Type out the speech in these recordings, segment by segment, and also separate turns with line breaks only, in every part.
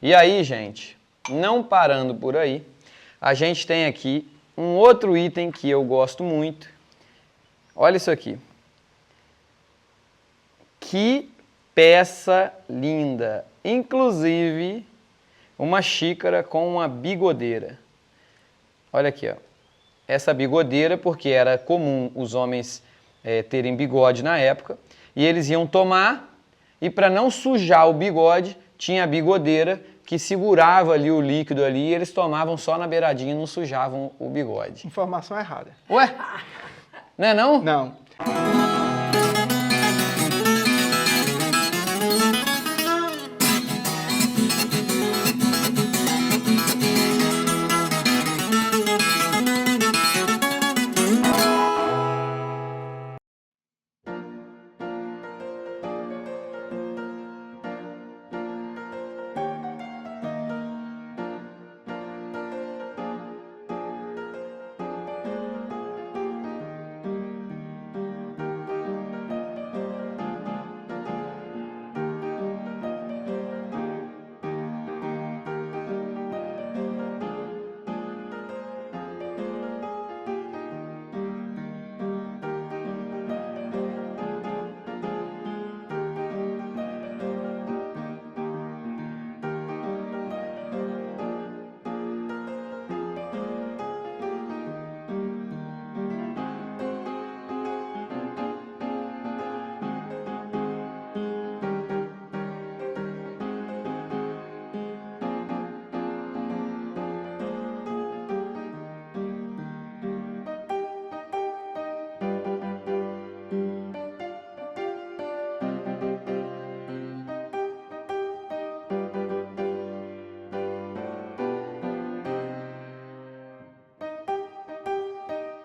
E aí, gente, não parando por aí, a gente tem aqui um outro item que eu gosto muito. Olha isso aqui. Que peça linda! Inclusive, uma xícara com uma bigodeira. Olha aqui, ó. Essa bigodeira, porque era comum os homens terem bigode na época, e eles iam tomar, e para não sujar o bigode, tinha a bigodeira que segurava ali o líquido ali, e eles tomavam só na beiradinha e não sujavam o bigode.
Informação errada.
Ué? Não é não?
Não.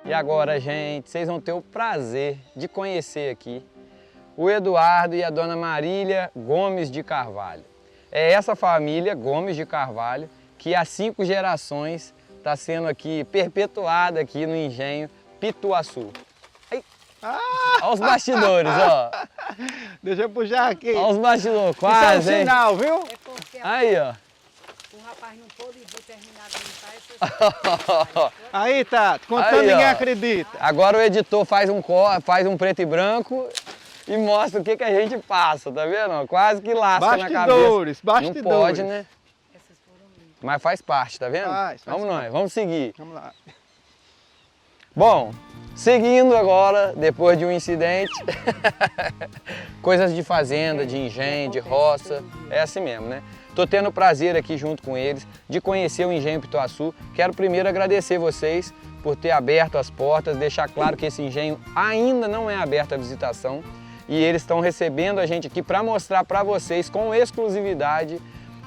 E agora, gente, vocês vão ter o prazer de conhecer aqui o Eduardo e a dona Marília Gomes de Carvalho. É essa família Gomes de Carvalho que há 5 gerações está sendo aqui perpetuada aqui no engenho Pituaçu. Olha os bastidores, ó.
Deixa eu puxar aqui.
Olha os bastidores,
Isso é um
quase, hein?
sinal, viu?
É porque
Aí, ó.
o rapaz não pôde terminar de limpar essas
Aí, Tato, contando
Aí,
ninguém
ó.
acredita.
Agora o editor faz um preto e branco e mostra o que a gente passa, tá vendo? Quase que lasca na cabeça.
Bastidores.
Não pode, né?
essas foram limpas.
Mas faz parte, tá vendo?
Faz
Vamos
parte.
nós, vamos seguir.
Vamos lá.
Bom, seguindo agora, depois de um incidente, coisas de fazenda, de engenho, de roça, é assim mesmo, né? Tô tendo o prazer aqui junto com eles de conhecer o Engenho Pituaçu. Quero primeiro agradecer vocês por ter aberto as portas, deixar claro que esse engenho ainda não é aberto à visitação e eles estão recebendo a gente aqui para mostrar para vocês com exclusividade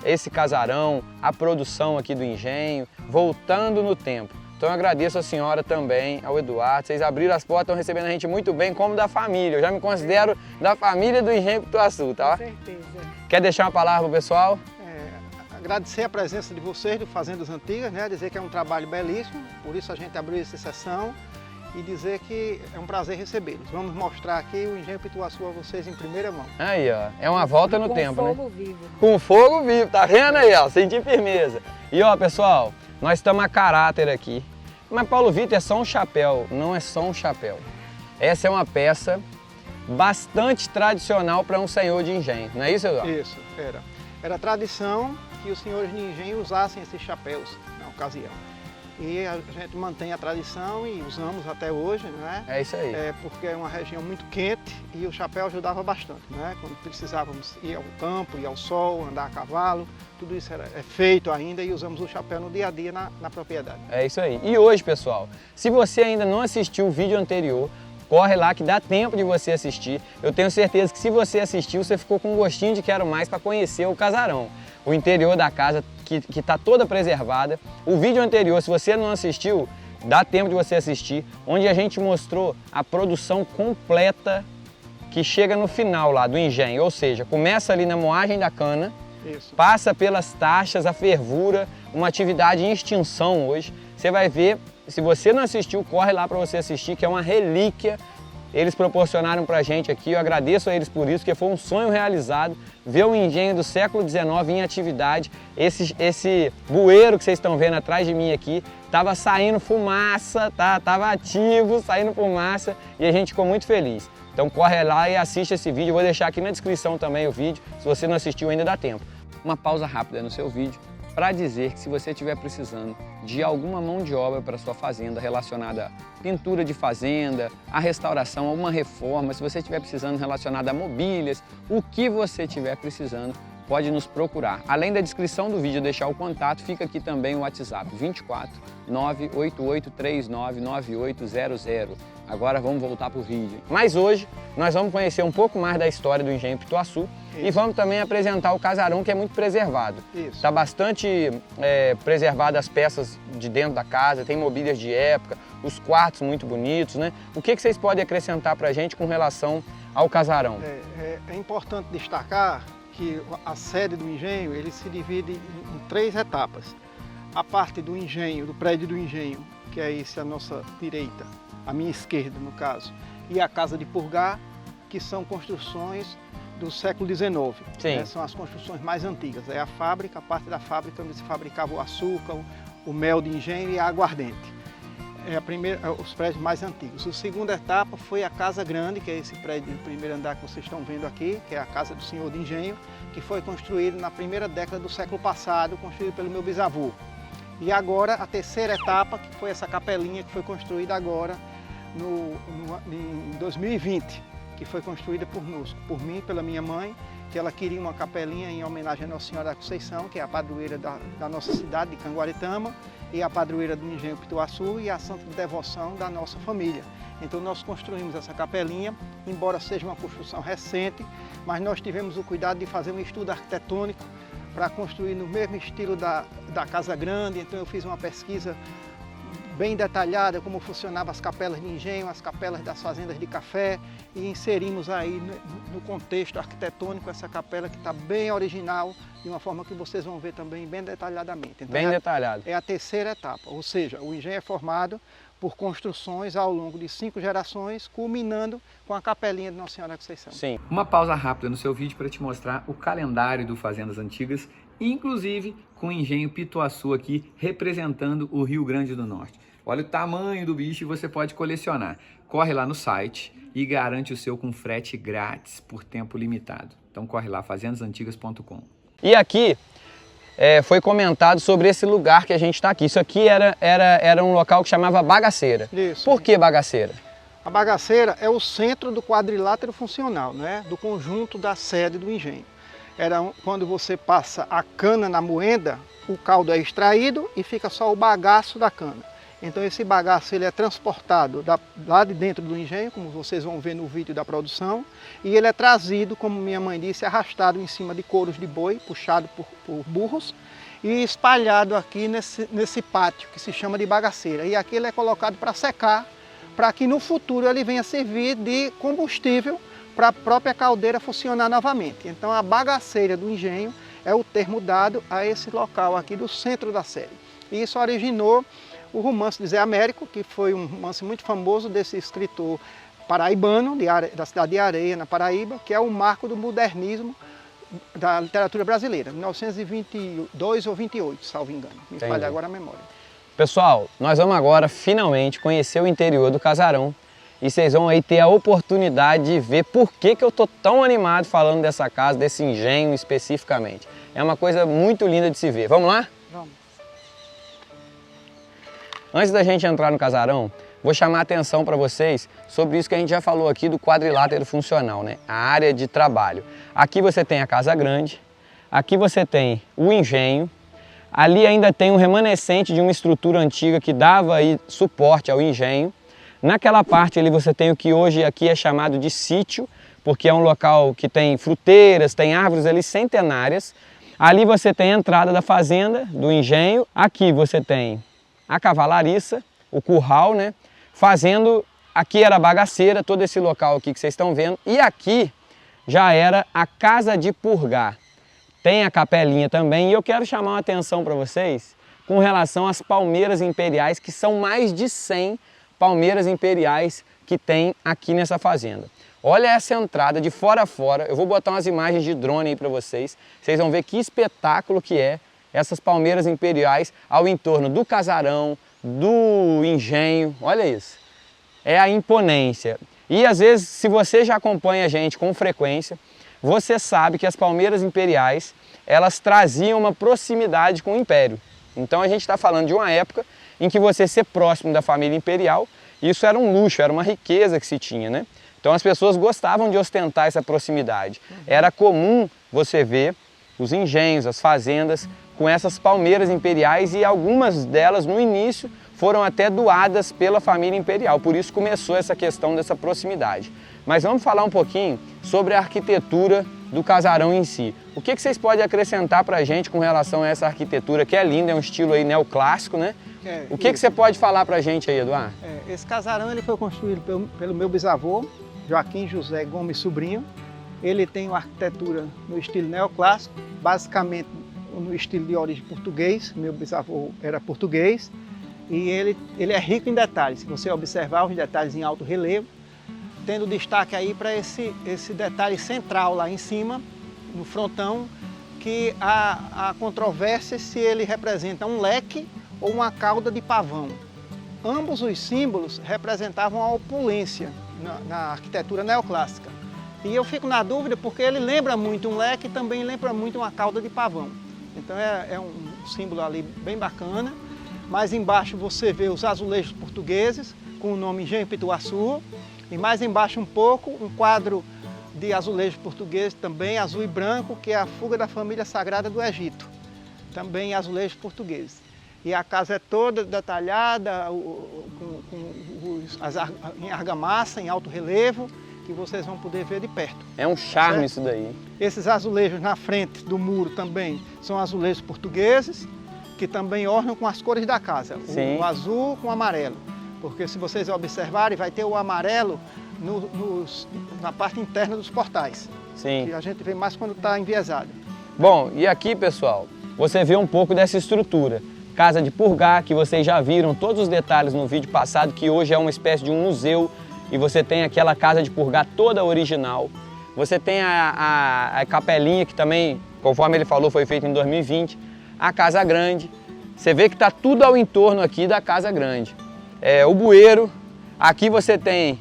esse casarão, a produção aqui do engenho, voltando no tempo. Então eu agradeço a senhora também, ao Eduardo, vocês abriram as portas, estão recebendo a gente muito bem, como da família. Eu já me considero da família do Engenho Pituaçu, tá?
Com certeza.
Quer deixar uma palavra pro pessoal?
Agradecer a presença de vocês do Fazendas Antigas, né? Dizer que é um trabalho belíssimo, por isso a gente abriu essa sessão e dizer que é um prazer recebê-los. Vamos mostrar aqui o Engenho Pituaçu a vocês em primeira mão.
Aí, ó, é uma volta no tempo, né?
Com fogo vivo.
Com fogo vivo, tá vendo aí, ó? Sentir firmeza. E ó, pessoal, nós estamos a caráter aqui. Mas Paulo Vitor é só um chapéu, não é só um chapéu. Essa é uma peça bastante tradicional para um senhor de engenho, não é isso, Eduardo?
Isso, era. Era tradição que os senhores de engenho usassem esses chapéus na ocasião. E a gente mantém a tradição e usamos até hoje, né?
É isso aí.
Porque é uma região muito quente e o chapéu ajudava bastante, né? Quando precisávamos ir ao campo, ir ao sol, andar a cavalo, tudo isso é feito ainda e usamos o chapéu no dia a dia na propriedade.
É isso aí. E hoje, pessoal, se você ainda não assistiu o vídeo anterior, corre lá que dá tempo de você assistir. Eu tenho certeza que se você assistiu, você ficou com um gostinho de quero mais para conhecer o casarão. O interior da casa que está toda preservada. O vídeo anterior, se você não assistiu, dá tempo de você assistir, onde a gente mostrou a produção completa que chega no final lá do engenho, ou seja, começa ali na moagem da cana,
Isso.
passa pelas taxas, a fervura, uma atividade em extinção hoje. Você vai ver, se você não assistiu, corre lá para você assistir, que é uma relíquia eles proporcionaram pra gente aqui, eu agradeço a eles por isso, porque foi um sonho realizado, ver o engenho do século XIX em atividade. Esse bueiro que vocês estão vendo atrás de mim aqui, tava saindo fumaça, tá? Tava ativo, saindo fumaça, e a gente ficou muito feliz. Então corre lá e assiste esse vídeo, eu vou deixar aqui na descrição também o vídeo, se você não assistiu ainda dá tempo. Uma pausa rápida no seu vídeo, para dizer que se você estiver precisando de alguma mão de obra para sua fazenda relacionada à pintura de fazenda, à restauração, a uma reforma, se você estiver precisando relacionada a mobílias, o que você estiver precisando, pode nos procurar. Além da descrição do vídeo deixar o contato, fica aqui também o WhatsApp 24 98839 9800. Agora vamos voltar para o vídeo. Mas hoje nós vamos conhecer um pouco mais da história do Engenho Pituaçu. Isso. E vamos também apresentar o casarão, que é muito preservado. Está bastante preservado as peças de dentro da casa, tem mobílias de época, os quartos muito bonitos, né? O que vocês podem acrescentar para a gente com relação ao casarão?
É importante destacar que a sede do engenho ele se divide em 3 etapas. A parte do engenho, do prédio do engenho, que é esse à nossa direita, à minha esquerda no caso, e a casa de purgar, que são construções do século XIX. Né? São as construções mais antigas. É a fábrica, a parte da fábrica onde se fabricava o açúcar, o mel de engenho e a aguardente. Os prédios mais antigos. A segunda etapa foi a Casa Grande, que é esse prédio do primeiro andar que vocês estão vendo aqui, que é a Casa do Senhor de Engenho, que foi construído na primeira década do século passado, construído pelo meu bisavô. E agora a terceira etapa, que foi essa capelinha que foi construída agora em 2020, que foi construída por mim, pela minha mãe, que ela queria uma capelinha em homenagem à Nossa Senhora da Conceição, que é a padroeira da nossa cidade de Canguaretama, e a padroeira do Engenho Pituaçu e a santa de devoção da nossa família. Então nós construímos essa capelinha, embora seja uma construção recente, mas nós tivemos o cuidado de fazer um estudo arquitetônico para construir no mesmo estilo da Casa Grande. Então eu fiz uma pesquisa bem detalhada como funcionavam as capelas de engenho, as capelas das fazendas de café, e inserimos aí no contexto arquitetônico essa capela que está bem original, de uma forma que vocês vão ver também bem detalhadamente. Então,
bem detalhado.
É a terceira etapa, ou seja, o engenho é formado por construções ao longo de 5 gerações, culminando com a capelinha de Nossa Senhora da Conceição.
Sim. Uma pausa rápida no seu vídeo para te mostrar o calendário do Fazendas Antigas, inclusive com o Engenho Pituaçu aqui representando o Rio Grande do Norte. Olha o tamanho do bicho e você pode colecionar. Corre lá no site e garante o seu com frete grátis por tempo limitado. Então corre lá, fazendasantigas.com. E aqui foi comentado sobre esse lugar que a gente está aqui. Isso aqui era um local que chamava Bagaceira.
Isso.
Por que Bagaceira?
A Bagaceira é o centro do quadrilátero funcional, né? Do conjunto da sede do engenho. Quando você passa a cana na moenda, o caldo é extraído e fica só o bagaço da cana. Então esse bagaço ele é transportado lá de dentro do engenho, como vocês vão ver no vídeo da produção, e ele é trazido, como minha mãe disse, arrastado em cima de couros de boi, puxado por burros, e espalhado aqui nesse pátio que se chama de bagaceira. E aqui ele é colocado para secar, para que no futuro ele venha servir de combustível para a própria caldeira funcionar novamente. Então a bagaceira do engenho é o termo dado a esse local aqui do centro da sede. E isso originou o romance de Zé Américo, que foi um romance muito famoso desse escritor paraibano, da cidade de Areia, na Paraíba, que é o marco do modernismo da literatura brasileira, 1922 ou 28, salvo engano. Me falha agora a memória.
Pessoal, nós vamos agora finalmente conhecer o interior do casarão e vocês vão aí ter a oportunidade de ver por que eu tô tão animado falando dessa casa, desse engenho especificamente. É uma coisa muito linda de se ver. Vamos lá?
Vamos.
Antes da gente entrar no casarão, vou chamar a atenção para vocês sobre isso que a gente já falou aqui do quadrilátero funcional, né? A área de trabalho. Aqui você tem a Casa Grande, aqui você tem o engenho, ali ainda tem um remanescente de uma estrutura antiga que dava aí suporte ao engenho. Naquela parte ali você tem o que hoje aqui é chamado de sítio, porque é um local que tem fruteiras, tem árvores ali centenárias. Ali você tem a entrada da fazenda, do engenho, aqui você tem a cavalariça, o curral, né? Aqui era a bagaceira, todo esse local aqui que vocês estão vendo. E aqui já era a casa de purgar. Tem a capelinha também. E eu quero chamar a atenção para vocês com relação às palmeiras imperiais, que são mais de 100 palmeiras imperiais que tem aqui nessa fazenda. Olha essa entrada de fora a fora, eu vou botar umas imagens de drone aí para vocês vão ver que espetáculo que é essas palmeiras imperiais ao entorno do casarão, do engenho, olha isso. É a imponência. E às vezes, se você já acompanha a gente com frequência, você sabe que as palmeiras imperiais, elas traziam uma proximidade com o império. Então a gente está falando de uma época em que você ser próximo da família imperial, isso era um luxo, era uma riqueza que se tinha, né? Então as pessoas gostavam de ostentar essa proximidade. Era comum você ver os engenhos, as fazendas com essas palmeiras imperiais e algumas delas no início foram até doadas pela família imperial, por isso começou essa questão dessa proximidade. Mas vamos falar um pouquinho sobre a arquitetura do casarão em si. O que vocês podem acrescentar para a gente com relação a essa arquitetura que é linda, é um estilo aí neoclássico, né? O que você pode falar para a gente aí, Eduardo?
Esse casarão ele foi construído pelo meu bisavô, Joaquim José Gomes Sobrinho. Ele tem uma arquitetura no estilo neoclássico, basicamente no estilo de origem português. Meu bisavô era português e ele é rico em detalhes. Se você observar os detalhes em alto relevo, tendo destaque aí para esse detalhe central lá em cima, no frontão, que há controvérsia se ele representa um leque ou uma cauda de pavão. Ambos os símbolos representavam a opulência na arquitetura neoclássica. E eu fico na dúvida porque ele lembra muito um leque e também lembra muito uma cauda de pavão. Então é um símbolo ali bem bacana. Mais embaixo você vê os azulejos portugueses com o nome Engenho Pituaçu. E mais embaixo um pouco um quadro de azulejos portugueses também azul e branco, que é a fuga da família sagrada do Egito. Também azulejos portugueses. E a casa é toda detalhada, em argamassa, em alto relevo, que vocês vão poder ver de perto.
É um charme,
certo?
Isso daí.
Esses azulejos na frente do muro também são azulejos portugueses, que também ornam com as cores da casa, o azul com o amarelo. Porque se vocês observarem, vai ter o amarelo na parte interna dos portais.
Sim.
Que a gente vê mais quando está enviesado.
Bom, e aqui, pessoal, você vê um pouco dessa estrutura. Casa de purgar, que vocês já viram todos os detalhes no vídeo passado, que hoje é uma espécie de um museu, e você tem aquela casa de purgar toda original. Você tem a capelinha, que também, conforme ele falou, foi feita em 2020. A Casa Grande. Você vê que está tudo ao entorno aqui da Casa Grande. O bueiro. Aqui você tem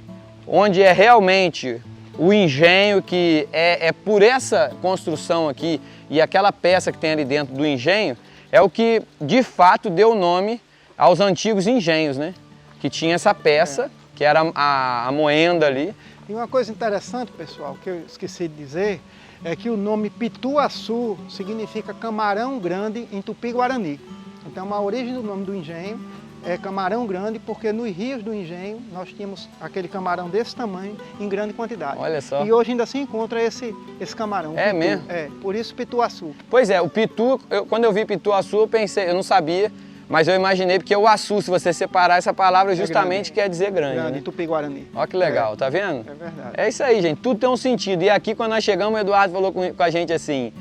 onde é realmente o engenho, que é por essa construção aqui e aquela peça que tem ali dentro do engenho, é o que de fato deu nome aos antigos engenhos, né? Que tinha essa peça, que era a moenda ali.
E uma coisa interessante, pessoal, que eu esqueci de dizer, é que o nome Pituaçu significa camarão grande em Tupi-Guarani. Então a origem do nome do engenho é camarão grande, porque nos rios do engenho nós tínhamos aquele camarão desse tamanho em grande quantidade.
Olha só.
E hoje ainda se encontra esse camarão.
É
pitu.
mesmo?
Por isso Pituaçu.
Pois é, o pitu, quando eu vi Pituaçu, eu pensei, eu não sabia, mas eu imaginei porque o açu, se você separar essa palavra, justamente quer dizer grande.
Grande,
né?
Tupi-Guarani.
Olha que legal, tá vendo?
É verdade.
É isso aí, gente, tudo tem um sentido. E aqui, quando nós chegamos, o Eduardo falou com a gente assim,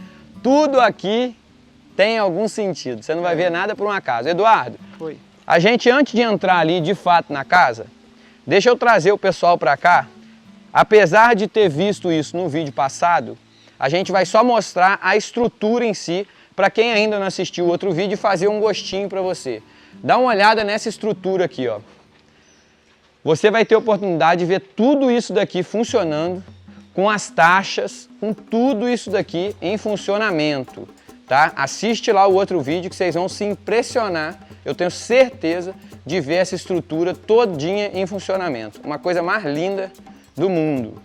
tudo aqui tem algum sentido, você não vai ver nada por um acaso. Eduardo,
Foi.
a gente, antes de entrar ali, de fato, na casa, deixa eu trazer o pessoal para cá. Apesar de ter visto isso no vídeo passado, a gente vai só mostrar a estrutura em si, para quem ainda não assistiu o outro vídeo, fazer um gostinho para você. Dá uma olhada nessa estrutura aqui, ó. Você vai ter a oportunidade de ver tudo isso daqui funcionando, com as taxas, com tudo isso daqui em funcionamento, tá? Assiste lá o outro vídeo que vocês vão se impressionar. Eu tenho certeza de ver essa estrutura todinha em funcionamento. Uma coisa mais linda do mundo.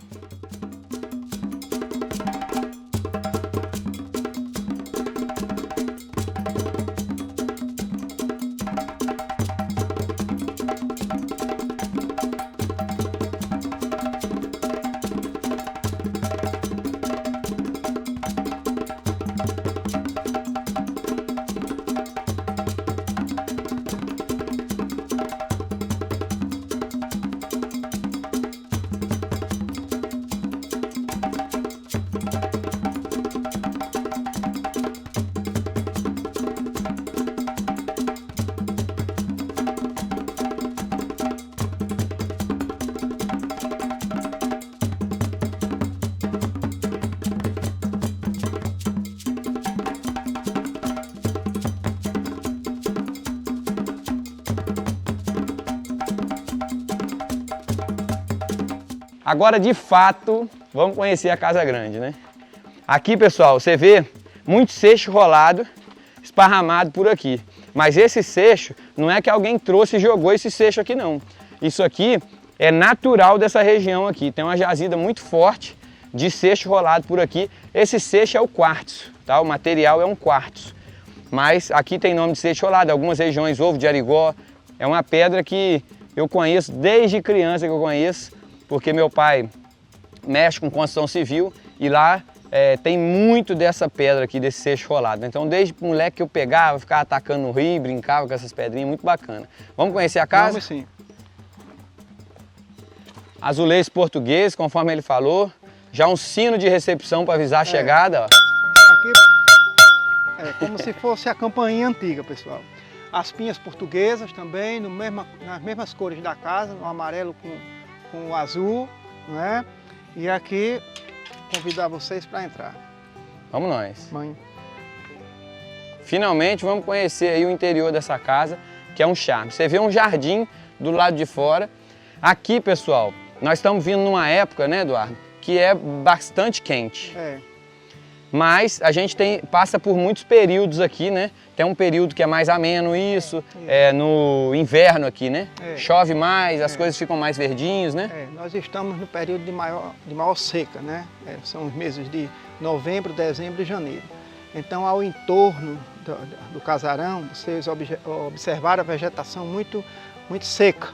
Agora, de fato, vamos conhecer a casa grande, né? Aqui, pessoal, você vê muito seixo rolado, esparramado por aqui. Mas esse seixo, não é que alguém trouxe e jogou esse seixo aqui, não. Isso aqui é natural dessa região aqui. Tem uma jazida muito forte de seixo rolado por aqui. Esse seixo é o quartzo, tá? O material é um quartzo. Mas aqui tem nome de seixo rolado. Algumas regiões, ovo de Arigó. É uma pedra que eu conheço desde criança que eu conheço, porque meu pai mexe com construção civil e lá tem muito dessa pedra aqui, desse seixo rolado. Então desde moleque que eu pegava, ficava atacando no rio, brincava com essas pedrinhas, muito bacana. Vamos conhecer a casa?
Vamos sim.
Azulejo português, conforme ele falou. Já um sino de recepção para avisar a chegada. Ó.
Aqui é como se fosse a campainha antiga, pessoal. As pinhas portuguesas também, nas mesmas cores da casa, no amarelo com o azul, né? E aqui, convidar vocês para entrar.
Vamos nós.
Mãe.
Finalmente vamos conhecer aí o interior dessa casa, que é um charme. Você vê um jardim do lado de fora. Aqui, pessoal, nós estamos vindo numa época, né, Eduardo, que é bastante quente. Mas a gente passa por muitos períodos aqui, né? Tem um período que é mais ameno isso, no inverno aqui, né? Chove mais, as coisas ficam mais verdinhos, né?
Nós estamos no período de maior seca, né? São os meses de novembro, dezembro e janeiro. Então, ao entorno do casarão, vocês observaram a vegetação muito seca.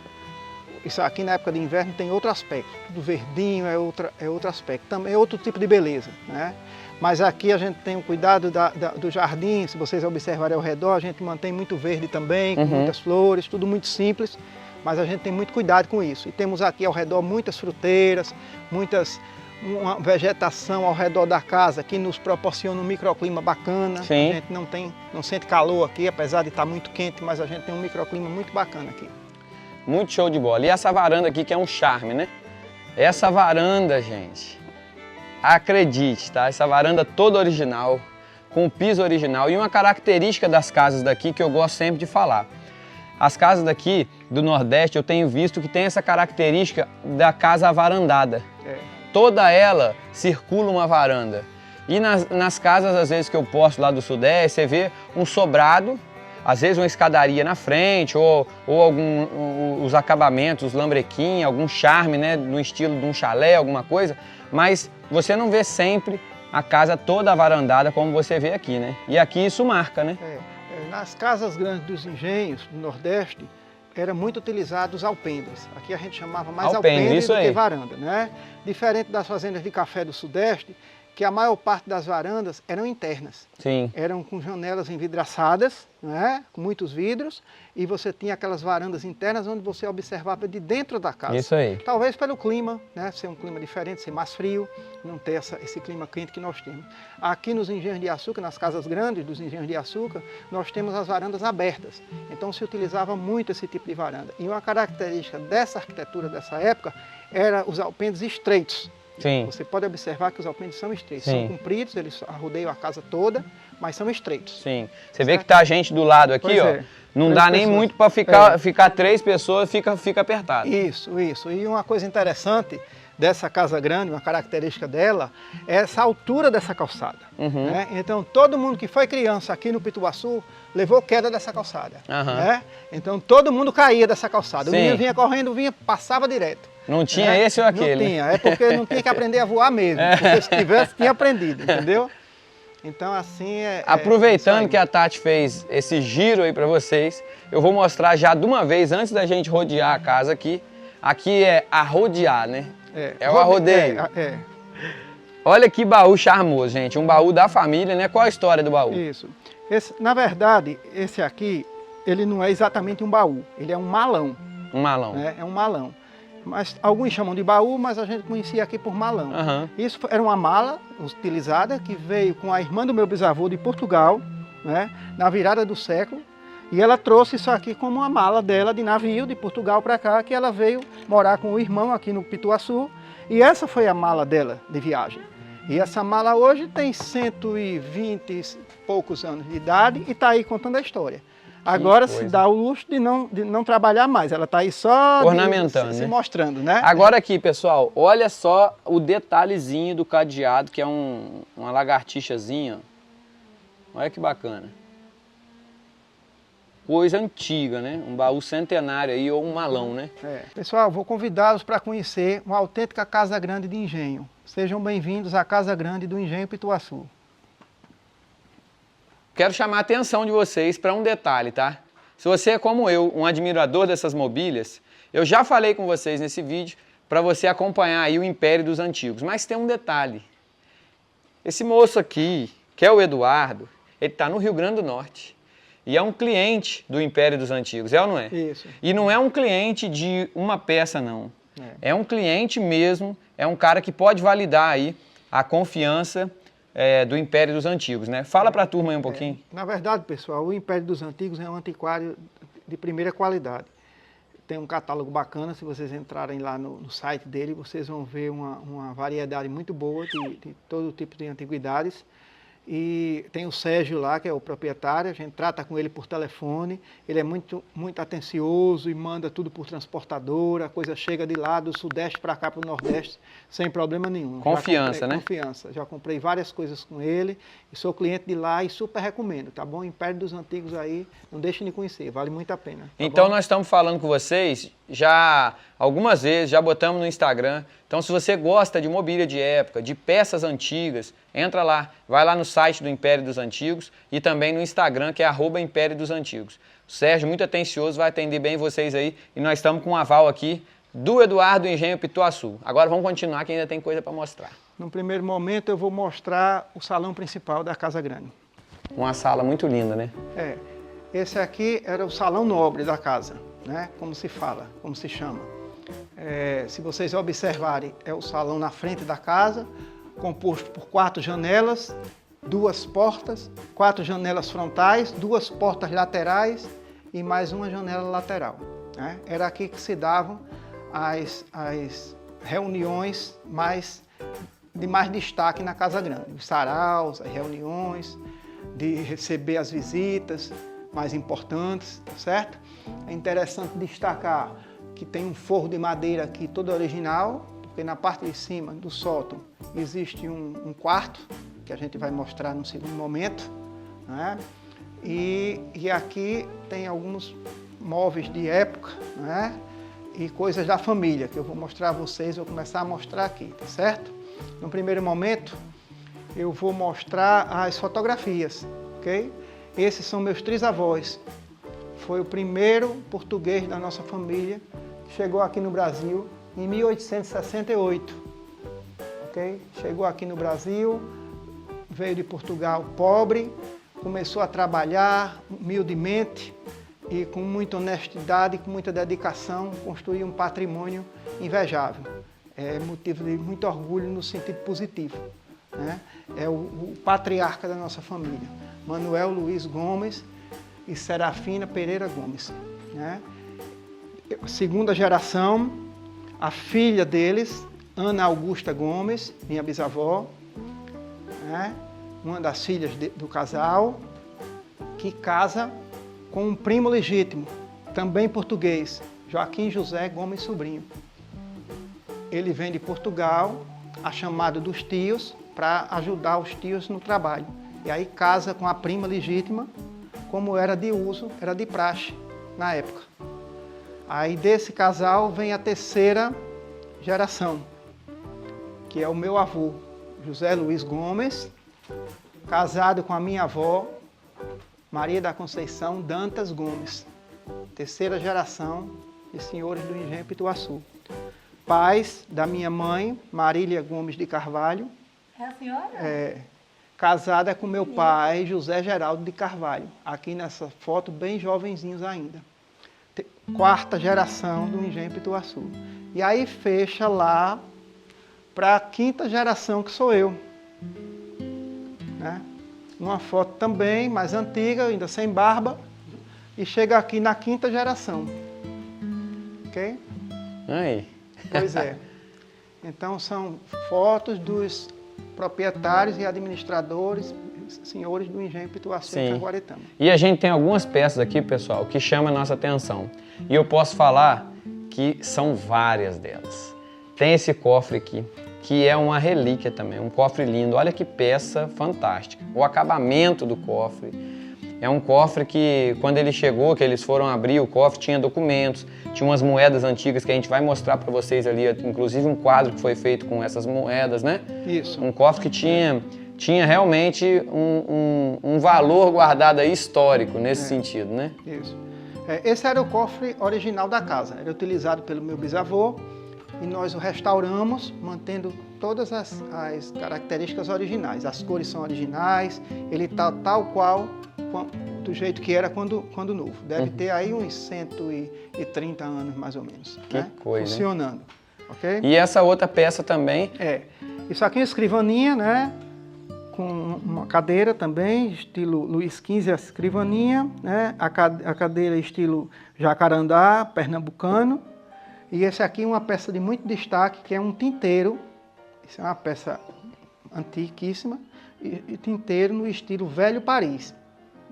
Isso aqui na época de inverno tem outro aspecto, tudo verdinho é outro aspecto, também é outro tipo de beleza, né? Mas aqui a gente tem o cuidado do jardim, se vocês observarem ao redor, a gente mantém muito verde também, com muitas flores, tudo muito simples, mas a gente tem muito cuidado com isso. E temos aqui ao redor muitas fruteiras, uma vegetação ao redor da casa que nos proporciona um microclima bacana.
Sim.
A gente não sente calor aqui, apesar de estar muito quente, mas a gente tem um microclima muito bacana aqui.
Muito show de bola. E essa varanda aqui que é um charme, né? Essa varanda, gente, acredite, tá? Essa varanda toda original, com o piso original. E uma característica das casas daqui que eu gosto sempre de falar. As casas daqui do Nordeste eu tenho visto que tem essa característica da casa avarandada. Toda ela circula uma varanda. E nas casas, às vezes, que eu posto lá do Sudeste, você vê um sobrado, às vezes uma escadaria na frente, ou os acabamentos, lambrequim, algum charme, né, no estilo de um chalé, alguma coisa, mas você não vê sempre a casa toda avarandada como você vê aqui, né? E aqui isso marca, né?
Nas casas grandes dos engenhos do Nordeste, era muito utilizado os alpendres. Aqui a gente chamava mais alpendre do que varanda, né? Diferente das fazendas de café do Sudeste, que a maior parte das varandas eram internas.
Sim.
Eram com janelas envidraçadas, né? Com muitos vidros, e você tinha aquelas varandas internas onde você observava de dentro da casa.
Isso aí.
Talvez pelo clima, né? Ser um clima diferente, ser mais frio, não ter esse clima quente que nós temos. Aqui nos engenhos de açúcar, nas casas grandes dos engenhos de açúcar, nós temos as varandas abertas. Então se utilizava muito esse tipo de varanda. E uma característica dessa arquitetura dessa época era os alpendres estreitos.
Sim.
Você pode observar que os alpendres são estreitos.
Sim.
São compridos, eles rodeiam a casa toda, mas são estreitos.
Sim. Você vê que tá a gente do lado aqui,
Pois
ó.
é.
Não
3
dá nem
pessoas.
muito para ficar 3 pessoas, fica apertado.
Isso. E uma coisa interessante dessa casa grande, uma característica dela, é essa altura dessa calçada. Né? Então, todo mundo que foi criança aqui no Pituaçu levou queda dessa calçada. Né? Então, todo mundo caía dessa calçada.
Sim.
O menino vinha correndo, passava direto.
Não tinha esse ou aquele?
Não tinha, é porque não tinha que aprender a voar mesmo. Porque se tivesse, tinha aprendido, entendeu? Então, assim
Aproveitando que a Tati fez esse giro aí para vocês, eu vou mostrar já de uma vez, antes da gente rodear a casa aqui. Aqui é arrodear, né? É o arrodeio. Olha que baú charmoso, gente. Um baú da família, né? Qual a história do baú?
Isso. Na verdade, esse aqui, ele não é exatamente um baú. Ele é um malão.
Um malão.
Né? É um malão. Mas alguns chamam de baú, mas a gente conhecia aqui por malão. Isso era uma mala utilizada que veio com a irmã do meu bisavô de Portugal, né? Na virada do século. E ela trouxe isso aqui como uma mala dela de navio de Portugal para cá, que ela veio morar com o irmão aqui no Pituaçu. E essa foi a mala dela de viagem. E essa mala hoje tem 120 e poucos anos de idade e está aí contando a história. Agora se
coisa.
dá o luxo de não trabalhar mais. Ela está aí só
ornamentando,
se
né?
mostrando, né?
Agora aqui, pessoal, olha só o detalhezinho do cadeado, que é uma lagartixazinha. Olha que bacana. Coisa antiga, né? Um baú centenário aí, ou um malão, né?
Pessoal, vou convidá-los para conhecer uma autêntica Casa Grande de Engenho. Sejam bem-vindos à Casa Grande do Engenho Pituaçu.
Quero chamar a atenção de vocês para um detalhe, tá? Se você é como eu, um admirador dessas mobílias, eu já falei com vocês nesse vídeo para você acompanhar aí o Império dos Antigos. Mas tem um detalhe. Esse moço aqui, que é o Eduardo, ele está no Rio Grande do Norte. E é um cliente do Império dos Antigos, é ou não é?
Isso.
E não é um cliente de uma peça, não. É um cliente mesmo, é um cara que pode validar aí a confiança do Império dos Antigos, né? Fala para a turma aí um pouquinho.
Na verdade, pessoal, o Império dos Antigos é um antiquário de primeira qualidade. Tem um catálogo bacana, se vocês entrarem lá no site dele, vocês vão ver uma variedade muito boa de todo tipo de antiguidades. E tem o Sérgio lá, que é o proprietário, a gente trata com ele por telefone, ele é muito atencioso e manda tudo por transportadora, a coisa chega de lá, do sudeste para cá, para o nordeste, sem problema nenhum.
Confiança, né?
Confiança. Já comprei várias coisas com ele, e sou cliente de lá e super recomendo, tá bom? Império dos Antigos aí, não deixem de conhecer, vale muito a pena. Tá
então
bom?
nós estamos falando com vocês já algumas vezes, já botamos no Instagram. Então se você gosta de mobília de época, de peças antigas, entra lá, vai lá no site do Império dos Antigos e também no Instagram, que é @Império dos Antigos. O Sérgio, muito atencioso, vai atender bem vocês aí e nós estamos com um aval aqui do Eduardo Engenho Pituaçu. Agora vamos continuar que ainda tem coisa para mostrar.
No primeiro momento eu vou mostrar o salão principal da Casa Grande.
Uma sala muito linda, né?
Esse aqui era o salão nobre da casa, né? Como se fala, como se chama. Se vocês observarem, é o salão na frente da casa, composto por 4 janelas, 2 portas, 4 janelas frontais, 2 portas laterais e mais uma janela lateral, né? Era aqui que se davam as reuniões de mais destaque na Casa Grande. Os saraus, as reuniões, de receber as visitas mais importantes, certo? É interessante destacar que tem um forro de madeira aqui todo original, porque na parte de cima do sótão existe um quarto, que a gente vai mostrar no segundo momento, né? E aqui tem alguns móveis de época, né? E coisas da família, que eu vou mostrar a vocês, vou começar a mostrar aqui, tá certo? No primeiro momento, eu vou mostrar as fotografias, ok? Esses são meus trisavós. Foi o primeiro português da nossa família que chegou aqui no Brasil em 1868, ok? Chegou aqui no Brasil, veio de Portugal pobre, começou a trabalhar humildemente e com muita honestidade, com muita dedicação, construiu um patrimônio invejável. É motivo de muito orgulho no sentido positivo, né? É o patriarca da nossa família, Manuel Luiz Gomes e Serafina Pereira Gomes, né? Segunda geração, a filha deles, Ana Augusta Gomes, minha bisavó, né? Uma das filhas do casal, que casa com um primo legítimo, também português, Joaquim José Gomes Sobrinho. Ele vem de Portugal, a chamado dos tios, para ajudar os tios no trabalho. E aí casa com a prima legítima, como era de uso, era de praxe na época. Aí desse casal vem a terceira geração, que é o meu avô, José Luiz Gomes, casado com a minha avó, Maria da Conceição Dantas Gomes. Terceira geração de senhores do Engenho Pituaçu. Pais da minha mãe, Marília Gomes de Carvalho.
É a senhora?
Casada com meu pai, José Geraldo de Carvalho. Aqui nessa foto, bem jovenzinhos ainda. Quarta geração do Engenho Pituaçu. E aí fecha lá para a quinta geração, que sou eu, né? Uma foto também mais antiga, ainda sem barba, e chega aqui na quinta geração. Ok?
Aí.
Pois é. Então são fotos dos proprietários e administradores senhores do Engenho Pituaçu
Sim.
em Caguaretama.
E a gente tem algumas peças aqui, pessoal, que chamam a nossa atenção. E eu posso falar que são várias delas. Tem esse cofre aqui, que é uma relíquia também, um cofre lindo. Olha que peça fantástica. O acabamento do cofre. É um cofre que, quando ele chegou, que eles foram abrir o cofre, tinha documentos, tinha umas moedas antigas que a gente vai mostrar para vocês ali, inclusive um quadro que foi feito com essas moedas, né?
Isso.
Um cofre que tinha realmente um valor guardado aí histórico nesse sentido, né?
Isso. Esse era o cofre original da casa, era utilizado pelo meu bisavô e nós o restauramos, mantendo todas as características originais. As cores são originais, ele está tal qual, do jeito que era quando novo. Deve ter aí uns 130 anos, mais ou menos.
Que coisa,
funcionando. Ok?
E essa outra peça também...
Isso aqui é uma escrivaninha, né? Com uma cadeira também, estilo Luís XV, a escrivaninha, né? A cadeira estilo jacarandá, pernambucano. E esse aqui é uma peça de muito destaque, que é um tinteiro. Isso é uma peça antiquíssima, e tinteiro no estilo Velho Paris.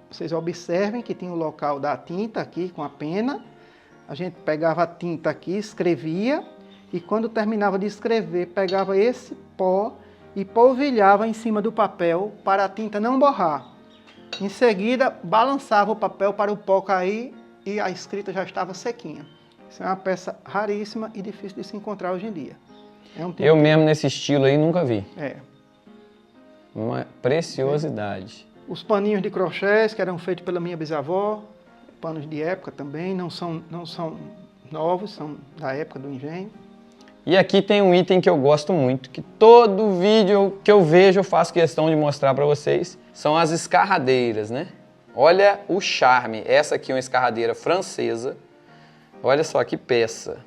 Vocês observem que tinha o local da tinta aqui com a pena. A gente pegava a tinta aqui, escrevia, e quando terminava de escrever, pegava esse pó e polvilhava em cima do papel para a tinta não borrar. Em seguida, balançava o papel para o pó cair e a escrita já estava sequinha. Isso é uma peça raríssima e difícil de se encontrar hoje em dia.
Eu mesmo nesse estilo aí nunca vi.
Uma
preciosidade.
Os paninhos de crochês que eram feitos pela minha bisavó, panos de época também, não são novos, são da época do engenho.
E aqui tem um item que eu gosto muito, que todo vídeo que eu vejo eu faço questão de mostrar para vocês, são as escarradeiras, né? Olha o charme, essa aqui é uma escarradeira francesa, olha só que peça.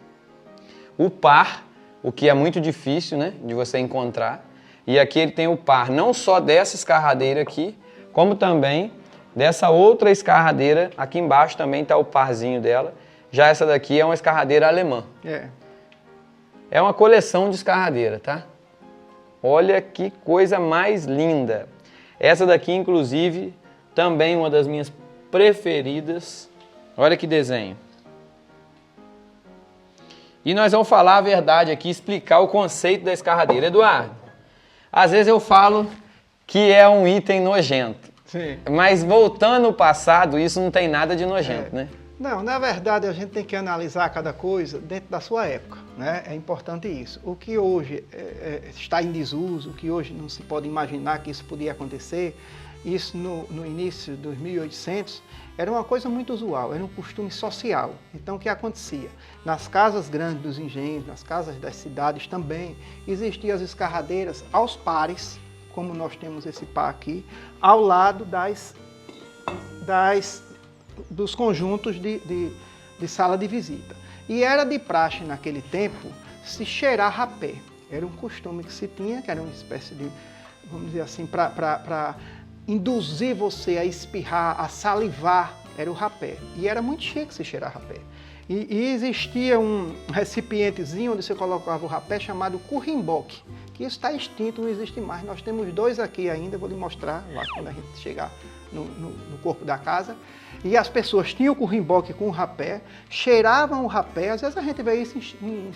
O par, o que é muito difícil, né, de você encontrar, e aqui ele tem o par não só dessa escarradeira aqui, como também dessa outra escarradeira, aqui embaixo também está o parzinho dela, já essa daqui é uma escarradeira alemã. É uma coleção de escarradeira, tá? Olha que coisa mais linda. Essa daqui, inclusive, também uma das minhas preferidas. Olha que desenho. E nós vamos falar a verdade aqui, explicar o conceito da escarradeira. Eduardo, às vezes eu falo que é um item nojento.
Sim.
Mas voltando ao passado, isso não tem nada de nojento, né?
Não, na verdade a gente tem que analisar cada coisa dentro da sua época, né? É importante isso. O que hoje está em desuso, o que hoje não se pode imaginar que isso podia acontecer, isso no início dos 1800, era uma coisa muito usual, era um costume social. Então o que acontecia? Nas casas grandes dos engenhos, nas casas das cidades também, existiam as escarradeiras aos pares, como nós temos esse par aqui, ao lado dos conjuntos de sala de visita. E era de praxe naquele tempo se cheirar rapé. Era um costume que se tinha, que era uma espécie de, vamos dizer assim, para induzir você a espirrar, a salivar, era o rapé. E era muito chique se cheirar rapé. E existia um recipientezinho onde você colocava o rapé chamado currimboque, que isso está extinto, não existe mais. Nós temos dois aqui ainda, vou lhe mostrar lá quando a gente chegar no corpo da casa. E as pessoas tinham o currimboque com o rapé, cheiravam o rapé, às vezes a gente vê isso em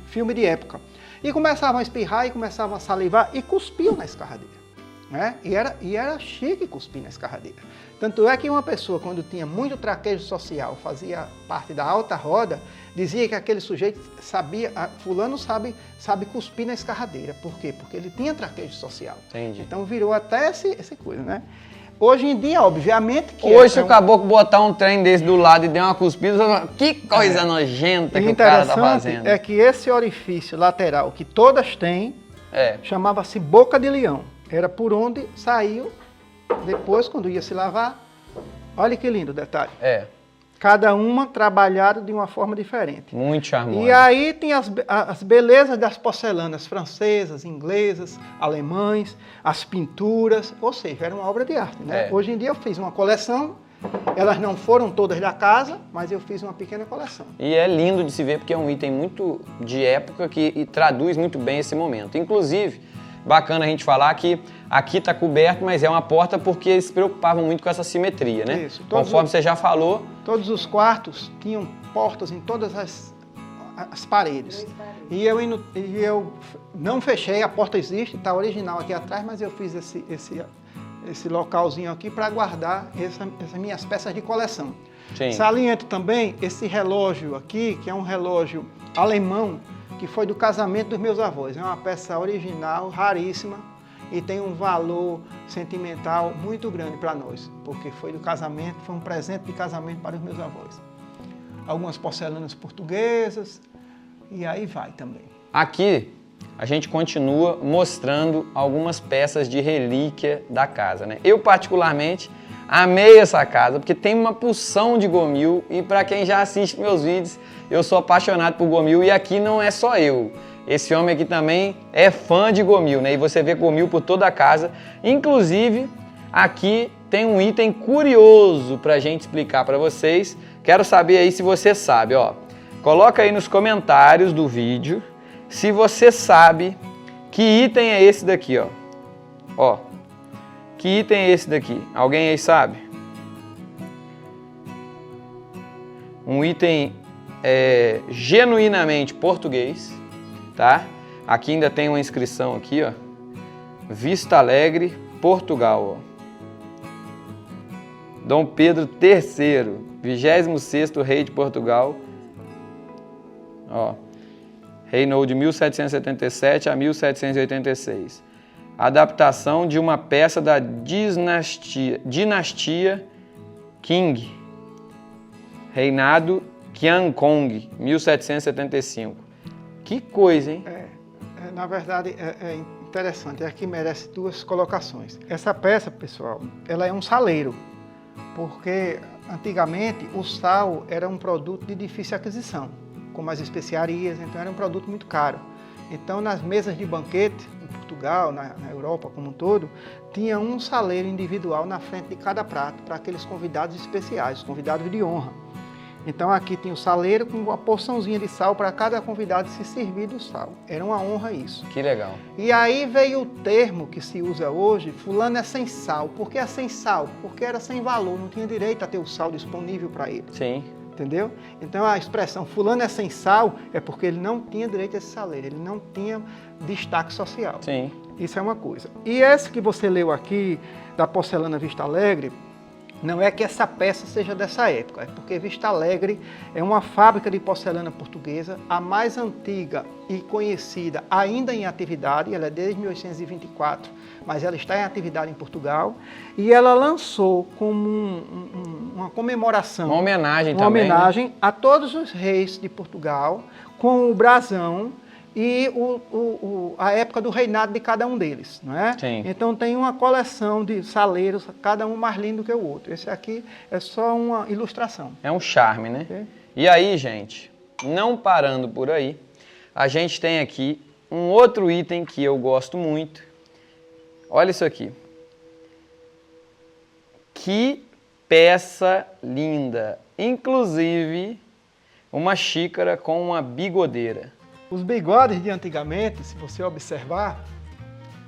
filme de época, e começavam a espirrar e começavam a salivar e cuspiam na escarradeira. Né? E era chique cuspir na escarradeira. Tanto é que uma pessoa, quando tinha muito traquejo social, fazia parte da alta roda, dizia que aquele sujeito sabia, fulano sabe cuspir na escarradeira. Por quê? Porque ele tinha traquejo social.
Entendi.
Então virou até essa coisa, né? Hoje em dia, obviamente que...
Hoje, se o caboclo botar um trem desse do lado e der uma cuspida, você fala, que coisa nojenta que o cara tá fazendo.
É que esse orifício lateral, que todas têm, chamava-se boca de leão. Era por onde saiu, depois, quando ia se lavar. Olha que lindo o detalhe. Cada uma trabalhada de uma forma diferente.
Muito charmosa.
E aí tem as belezas das porcelanas francesas, inglesas, alemães, as pinturas, ou seja, era uma obra de arte, né? Hoje em dia eu fiz uma coleção, elas não foram todas da casa, mas eu fiz uma pequena coleção.
E é lindo de se ver porque é um item muito de época que traduz muito bem esse momento. Inclusive, bacana a gente falar que aqui está coberto, mas é uma porta porque eles se preocupavam muito com essa simetria, né?
Isso.
Conforme você já falou.
Todos os quartos tinham portas em todas as paredes. E eu não fechei, a porta existe, está original aqui atrás, mas eu fiz esse localzinho aqui para guardar essas minhas peças de coleção.
Sim.
Saliento também esse relógio aqui, que é um relógio alemão, que foi do casamento dos meus avós. É uma peça original, raríssima, e tem um valor sentimental muito grande para nós, porque foi do casamento, foi um presente de casamento para os meus avós. Algumas porcelanas portuguesas, e aí vai também.
Aqui a gente continua mostrando algumas peças de relíquia da casa, né? Eu particularmente amei essa casa, porque tem uma porção de Gomil, e para quem já assiste meus vídeos, eu sou apaixonado por Gomil, e aqui não é só eu. Esse homem aqui também é fã de Gomil, né? E você vê Gomil por toda a casa. Inclusive, aqui tem um item curioso para a gente explicar para vocês. Quero saber aí se você sabe, ó. Coloca aí nos comentários do vídeo se você sabe que item é esse daqui, ó. Ó. Que item é esse daqui? Alguém aí sabe? Um item genuinamente português, tá? Aqui ainda tem uma inscrição aqui, ó. Vista Alegre, Portugal, ó. Dom Pedro III, 26º rei de Portugal. Ó. Reinou de 1777 a 1786. Adaptação de uma peça da dinastia Qing. Reinado Qian Kong, 1775. Que coisa, hein?
Na verdade, é interessante. Aqui merece duas colocações. Essa peça, pessoal, ela é um saleiro, porque antigamente o sal era um produto de difícil aquisição, como as especiarias, então era um produto muito caro. Então, nas mesas de banquete, em Portugal, na Europa como um todo, tinha um saleiro individual na frente de cada prato para aqueles convidados especiais, convidados de honra. Então, aqui tinha o saleiro com uma porçãozinha de sal para cada convidado se servir do sal. Era uma honra isso.
Que legal.
E aí veio o termo que se usa hoje, fulano é sem sal. Por que é sem sal? Porque era sem valor, não tinha direito a ter o sal disponível para ele.
Sim.
Entendeu? Então a expressão fulano é sem sal é porque ele não tinha direito a esse saleiro, ele não tinha destaque social.
Sim.
Isso é uma coisa. E esse que você leu aqui, da porcelana Vista Alegre, não é que essa peça seja dessa época, é porque Vista Alegre é uma fábrica de porcelana portuguesa, a mais antiga e conhecida ainda em atividade, ela é desde 1824, mas ela está em atividade em Portugal, e ela lançou como uma comemoração,
uma homenagem
uma
também,
homenagem,
né?
A todos os reis de Portugal, com o brasão e a época do reinado de cada um deles, não é?
Sim.
Então tem uma coleção de saleiros, cada um mais lindo que o outro. Esse aqui é só uma ilustração.
É um charme, né?
Okay?
E aí, gente, não parando por aí, a gente tem aqui um outro item que eu gosto muito. Olha isso aqui. Que peça linda! Inclusive, uma xícara com uma bigodeira.
Os bigodes de antigamente, se você observar,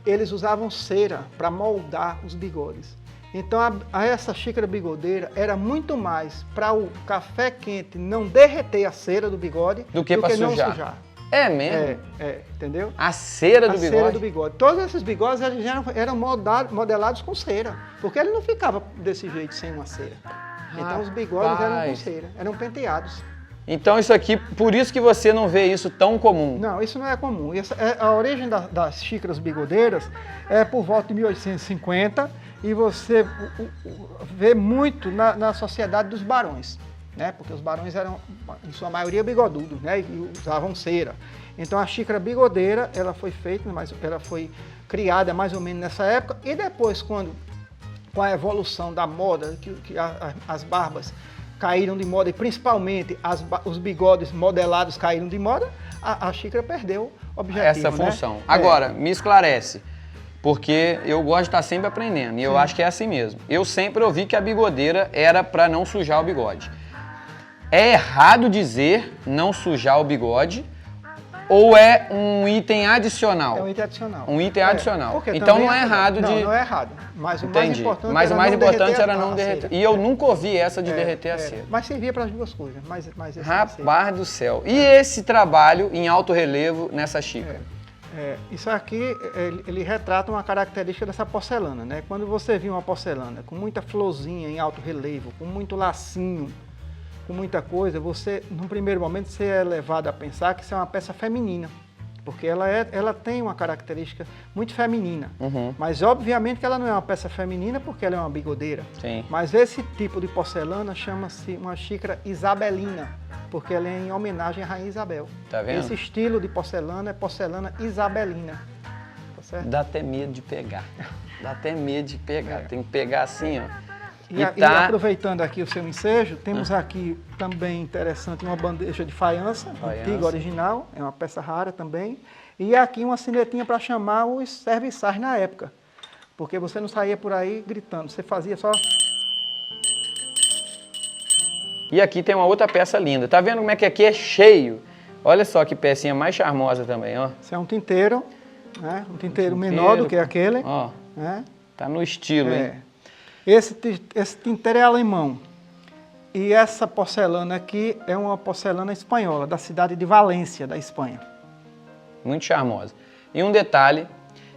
eles usavam cera para moldar os bigodes. Então essa xícara bigodeira era muito mais para o café quente não derreter a cera do bigode
do que para
não
sujar.
sujar.
É mesmo?
Entendeu?
A cera do
a
bigode?
A cera do bigode. Todos esses bigodes eles eram modelados com cera, porque ele não ficava desse jeito sem uma cera. Então os bigodes eram com cera, eram penteados.
Então isso aqui, por isso que você não vê isso tão comum.
Não, isso não é comum. A origem das xícaras bigodeiras é por volta de 1850 e você vê muito na sociedade dos barões, né? Porque os barões eram, em sua maioria, bigodudos, né? E usavam cera. Então a xícara bigodeira, ela foi feita, mas ela foi criada mais ou menos nessa época, e depois, com a evolução da moda, que as barbas caíram de moda, e principalmente os bigodes modelados caíram de moda, a xícara perdeu o objetivo.
Essa função. Agora, me esclarece, porque eu gosto de estar sempre aprendendo, e eu acho que é assim mesmo. Eu sempre ouvi que a bigodeira era para não sujar o bigode. É errado dizer não sujar o bigode, ou é um item adicional?
É um item adicional.
Um item adicional.
Porque
Então
também
não é errado de...
Não é errado. Mas o
Entendi.
mais importante
Mas o
era
mais
não
importante
derreter
era
a
não derreter.
cera.
E eu nunca ouvi essa de derreter a cera.
Mas servia para as duas coisas. Mas esse
Rapaz do céu. E esse trabalho em alto relevo nessa xícara?
Isso aqui, ele retrata uma característica dessa porcelana, né? Quando você viu uma porcelana com muita florzinha em alto relevo, com muito lacinho, com muita coisa, você, num primeiro momento, você é levado a pensar que isso é uma peça feminina, porque ela tem uma característica muito feminina. Mas, obviamente, que ela não é uma peça feminina porque ela é uma bigodeira.
Sim.
Mas esse tipo de porcelana chama-se uma xícara isabelina, porque ela é em homenagem à Rainha Isabel.
Tá vendo?
Esse estilo de porcelana é porcelana isabelina. Tá certo?
Dá até medo de pegar. Dá até medo de pegar. Tem que pegar assim, ó.
E aproveitando aqui o seu ensejo, temos aqui também interessante uma bandeja de faiança, antiga, original, é uma peça rara também. E aqui uma sinetinha para chamar os serviçais na época, porque você não saía por aí gritando, você fazia só...
E aqui tem uma outra peça linda. Tá vendo como é que aqui é cheio? Olha só que pecinha mais charmosa também, ó.
Isso é um tinteiro, né? Um tinteiro menor do que aquele.
Ó,
né?
tá no estilo, hein?
Esse tinteiro é alemão. E essa porcelana aqui é uma porcelana espanhola, da cidade de Valência, da Espanha.
Muito charmosa. E um detalhe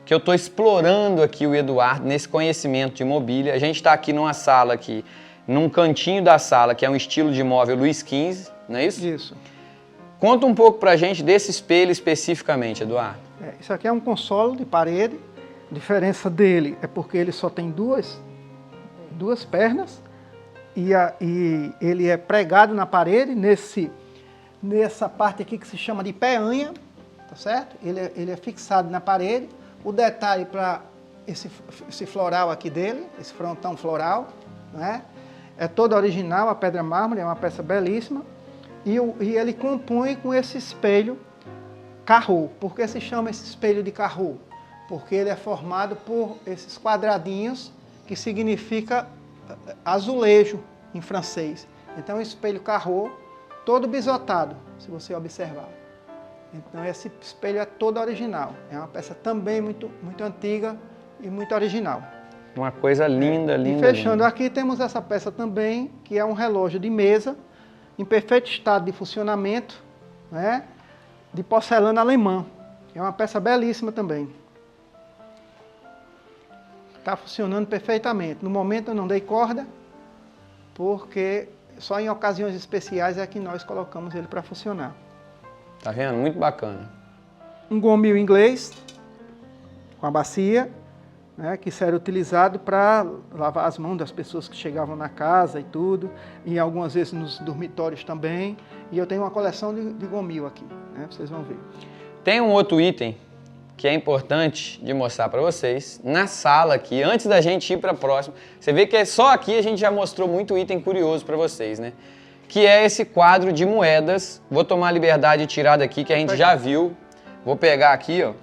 que eu estou explorando aqui o Eduardo nesse conhecimento de mobília. A gente está aqui numa sala aqui, num cantinho da sala, que é um estilo de móvel Luís XV, não é isso?
Isso.
Conta um pouco pra gente desse espelho especificamente, Eduardo.
Isso aqui é um console de parede. A diferença dele é porque ele só tem duas pernas e ele é pregado na parede nessa parte aqui que se chama de peanha, tá certo? Ele é fixado na parede. O detalhe para esse floral aqui dele, esse frontão floral, né? É todo original, a pedra mármore, é uma peça belíssima. E ele compõe com esse espelho Carreau. Por que se chama esse espelho de Carreau? Porque ele é formado por esses quadradinhos que significa azulejo em francês. Então, o espelho Carreau, todo bisotado, se você observar. Então, esse espelho é todo original. É uma peça também muito, muito antiga e muito original.
Uma coisa linda, linda.
E fechando aqui, temos essa peça também, que é um relógio de mesa, em perfeito estado de funcionamento, né, de porcelana alemã. É uma peça belíssima também. Está funcionando perfeitamente. No momento eu não dei corda, porque só em ocasiões especiais é que nós colocamos ele para funcionar.
Tá vendo? Muito bacana.
Um gomil inglês, com a bacia, né, que isso era utilizado para lavar as mãos das pessoas que chegavam na casa e tudo, e algumas vezes nos dormitórios também. E eu tenho uma coleção de gomil aqui, né, vocês vão ver.
Tem um outro item que é importante de mostrar para vocês, na sala aqui, antes da gente ir para a próxima. Você vê que só aqui a gente já mostrou muito item curioso para vocês, né? Que é esse quadro de moedas. Vou tomar a liberdade de tirar daqui, que a gente já viu. Vou pegar aqui, ó.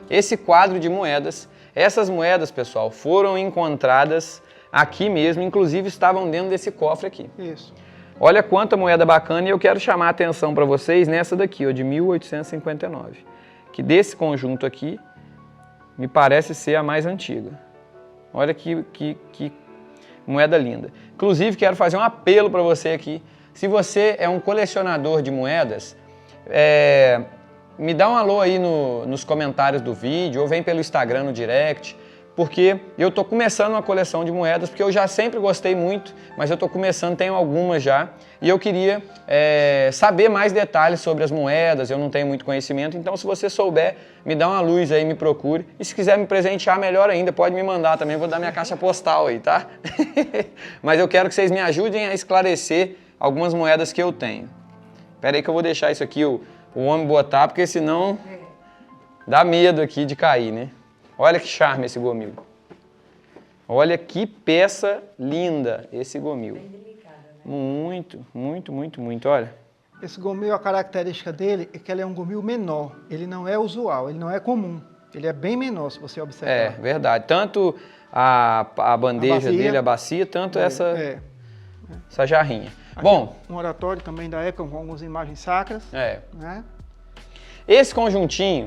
Esse quadro de moedas. Essas moedas, pessoal, foram encontradas aqui mesmo, inclusive estavam dentro desse cofre aqui.
Isso.
Olha quanta moeda bacana, e eu quero chamar a atenção para vocês nessa daqui, ó, de 1859. Que desse conjunto aqui, me parece ser a mais antiga. Olha que moeda linda. Inclusive, quero fazer um apelo para você aqui. Se você é um colecionador de moedas, me dá um alô aí nos comentários do vídeo, ou vem pelo Instagram no direct, porque eu estou começando uma coleção de moedas, porque eu já sempre gostei muito, mas eu estou começando, tenho algumas já, e eu queria saber mais detalhes sobre as moedas, eu não tenho muito conhecimento, então se você souber, me dá uma luz aí, me procure, e se quiser me presentear, melhor ainda, pode me mandar também, eu vou dar minha caixa postal aí, tá? Mas eu quero que vocês me ajudem a esclarecer algumas moedas que eu tenho. Espera aí que eu vou deixar isso aqui, o homem botar, porque senão dá medo aqui de cair, né? Olha que charme esse gomil. Olha que peça linda esse gomil. Bem delicada, né? Muito, muito, muito, muito, olha.
Esse gomil, a característica dele é que ele é um gomil menor. Ele não é usual, ele não é comum. Ele é bem menor, se você observar.
É, verdade. Tanto a bandeja dele, a bacia, tanto essa jarrinha.
Aqui,
bom,
um oratório também da época, com algumas imagens sacras.
É.
Né?
Esse conjuntinho,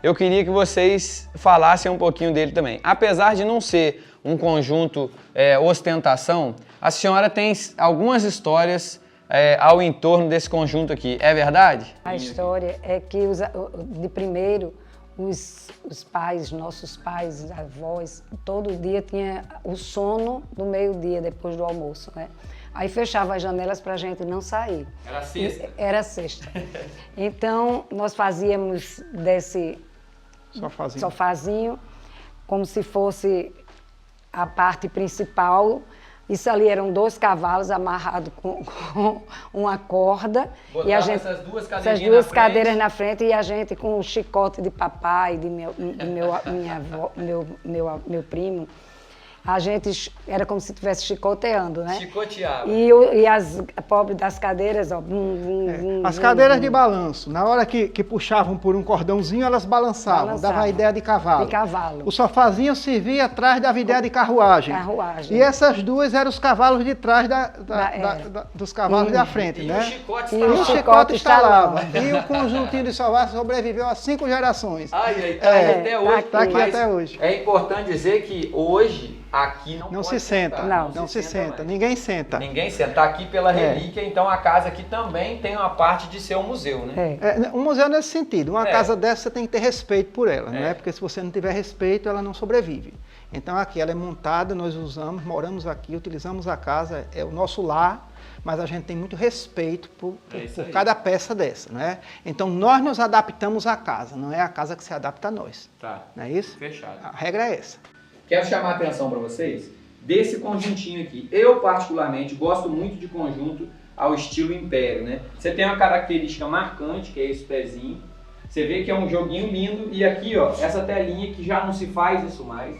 eu queria que vocês falassem um pouquinho dele também. Apesar de não ser um conjunto ostentação, a senhora tem algumas histórias ao entorno desse conjunto aqui, é verdade?
A história é que, de primeiro, os pais, nossos pais, avós, todo dia tinha o sono do meio-dia, depois do almoço, né? Aí fechava as janelas para a gente não sair.
Era sexta?
Era sexta. Então, nós fazíamos desse sofazinho como se fosse a parte principal. Isso ali eram 2 cavalos amarrados com uma corda.
Botava
e a gente,
essas duas
cadeiras na frente e a gente com o chicote de papai, de meu primo. A gente era como se estivesse chicoteando, né?
Chicoteava.
E as pobres das cadeiras, ó.
As cadeiras de balanço, na hora que puxavam por um cordãozinho, elas balançavam, dava a ideia de cavalo.
De cavalo.
O sofazinho servia atrás da ideia de carruagem.
Carruagem.
E essas duas eram os cavalos de trás dos cavalos da frente, né?
E
o chicote estalava. E o conjuntinho de sofá sobreviveu a 5 gerações.
Tá aí até hoje.
Tá aqui até hoje.
É importante dizer que hoje aqui
não se senta. Não se senta. Ninguém senta.
Ninguém senta. Tá aqui pela relíquia, então a casa aqui também tem uma parte de ser um museu, né?
Um museu nesse sentido. Uma casa dessa você tem que ter respeito por ela, né? Porque se você não tiver respeito, ela não sobrevive. Então aqui ela é montada, nós usamos, moramos aqui, utilizamos a casa, é o nosso lar, mas a gente tem muito respeito por cada peça dessa, né? Então nós nos adaptamos à casa, não é a casa que se adapta a nós.
Tá.
Não é isso?
Fechado.
A regra é essa.
Quero chamar a atenção para vocês desse conjuntinho aqui. Eu, particularmente, gosto muito de conjunto ao estilo Império, né? Você tem uma característica marcante, que é esse pezinho. Você vê que é um joguinho lindo. E aqui, ó, essa telinha que já não se faz isso mais.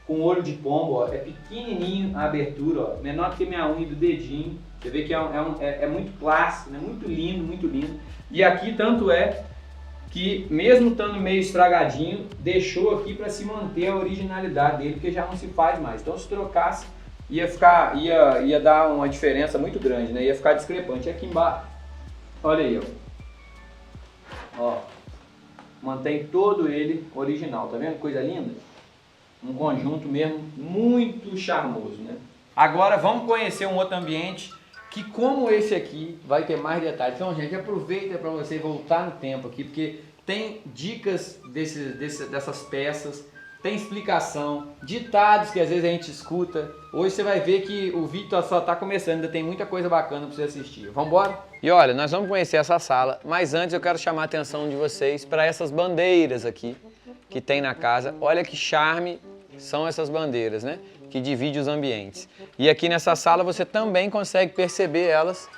Com olho de pombo, ó, é pequenininho a abertura, ó, menor do que minha unha do dedinho. Você vê que é muito clássico, né? Muito lindo, muito lindo. E aqui, tanto é que mesmo estando meio estragadinho, deixou aqui para se manter a originalidade dele, porque já não se faz mais. Então se trocasse, ia dar uma diferença muito grande, né? Ia ficar discrepante. Aqui embaixo, olha aí, ó. Mantém todo ele original, tá vendo? Coisa linda? Um conjunto mesmo muito charmoso, né? Agora vamos conhecer um outro ambiente que, como esse aqui, vai ter mais detalhes. Então, gente, aproveita para você voltar no tempo aqui, porque tem dicas dessas peças, tem explicação, ditados que às vezes a gente escuta. Hoje você vai ver que o vídeo só está começando, ainda tem muita coisa bacana para você assistir. Vamos embora? E olha, nós vamos conhecer essa sala, mas antes eu quero chamar a atenção de vocês para essas bandeiras aqui que tem na casa. Olha que charme são essas bandeiras, né? Que divide os ambientes. E aqui nessa sala você também consegue perceber elas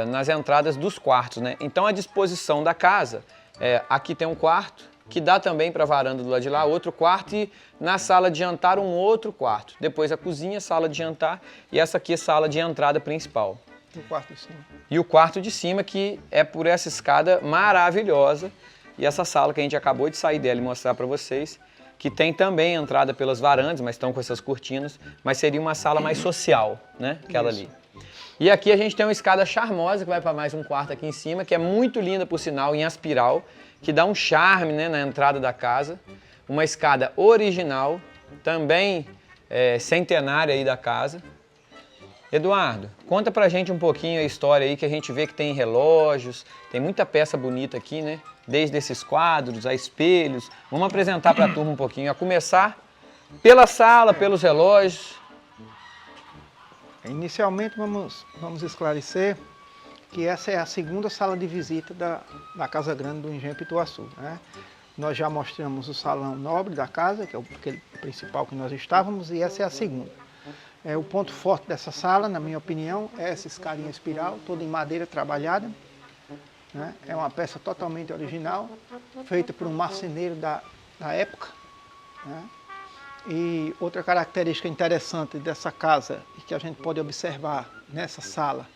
nas entradas dos quartos, né? Então a disposição da casa, aqui tem um quarto, que dá também para a varanda do lado de lá, outro quarto, e na sala de jantar um outro quarto. Depois a cozinha, sala de jantar, e essa aqui é a sala de entrada principal.
E o quarto de cima.
E o quarto de cima, que é por essa escada maravilhosa, e essa sala que a gente acabou de sair dela e mostrar para vocês, que tem também entrada pelas varandas, mas estão com essas cortinas, mas seria uma sala mais social, né? Aquela ali. E aqui a gente tem uma escada charmosa, que vai para mais um quarto aqui em cima, que é muito linda, por sinal, em aspiral, que dá um charme, né, na entrada da casa. Uma escada original, também centenária aí da casa. Eduardo, conta pra gente um pouquinho a história aí, que a gente vê que tem relógios, tem muita peça bonita aqui, né? Desde esses quadros, a espelhos. Vamos apresentar para a turma um pouquinho, a começar pela sala, pelos relógios.
Inicialmente vamos esclarecer que essa é a segunda sala de visita da Casa Grande do Engenho Pituaçu, né? Nós já mostramos o salão nobre da casa, que é aquele principal que nós estávamos, e essa é a segunda. O ponto forte dessa sala, na minha opinião, é essa escadinha espiral, toda em madeira trabalhada, né? É uma peça totalmente original, feita por um marceneiro da época, né? E outra característica interessante dessa casa, e que a gente pode observar nessa sala,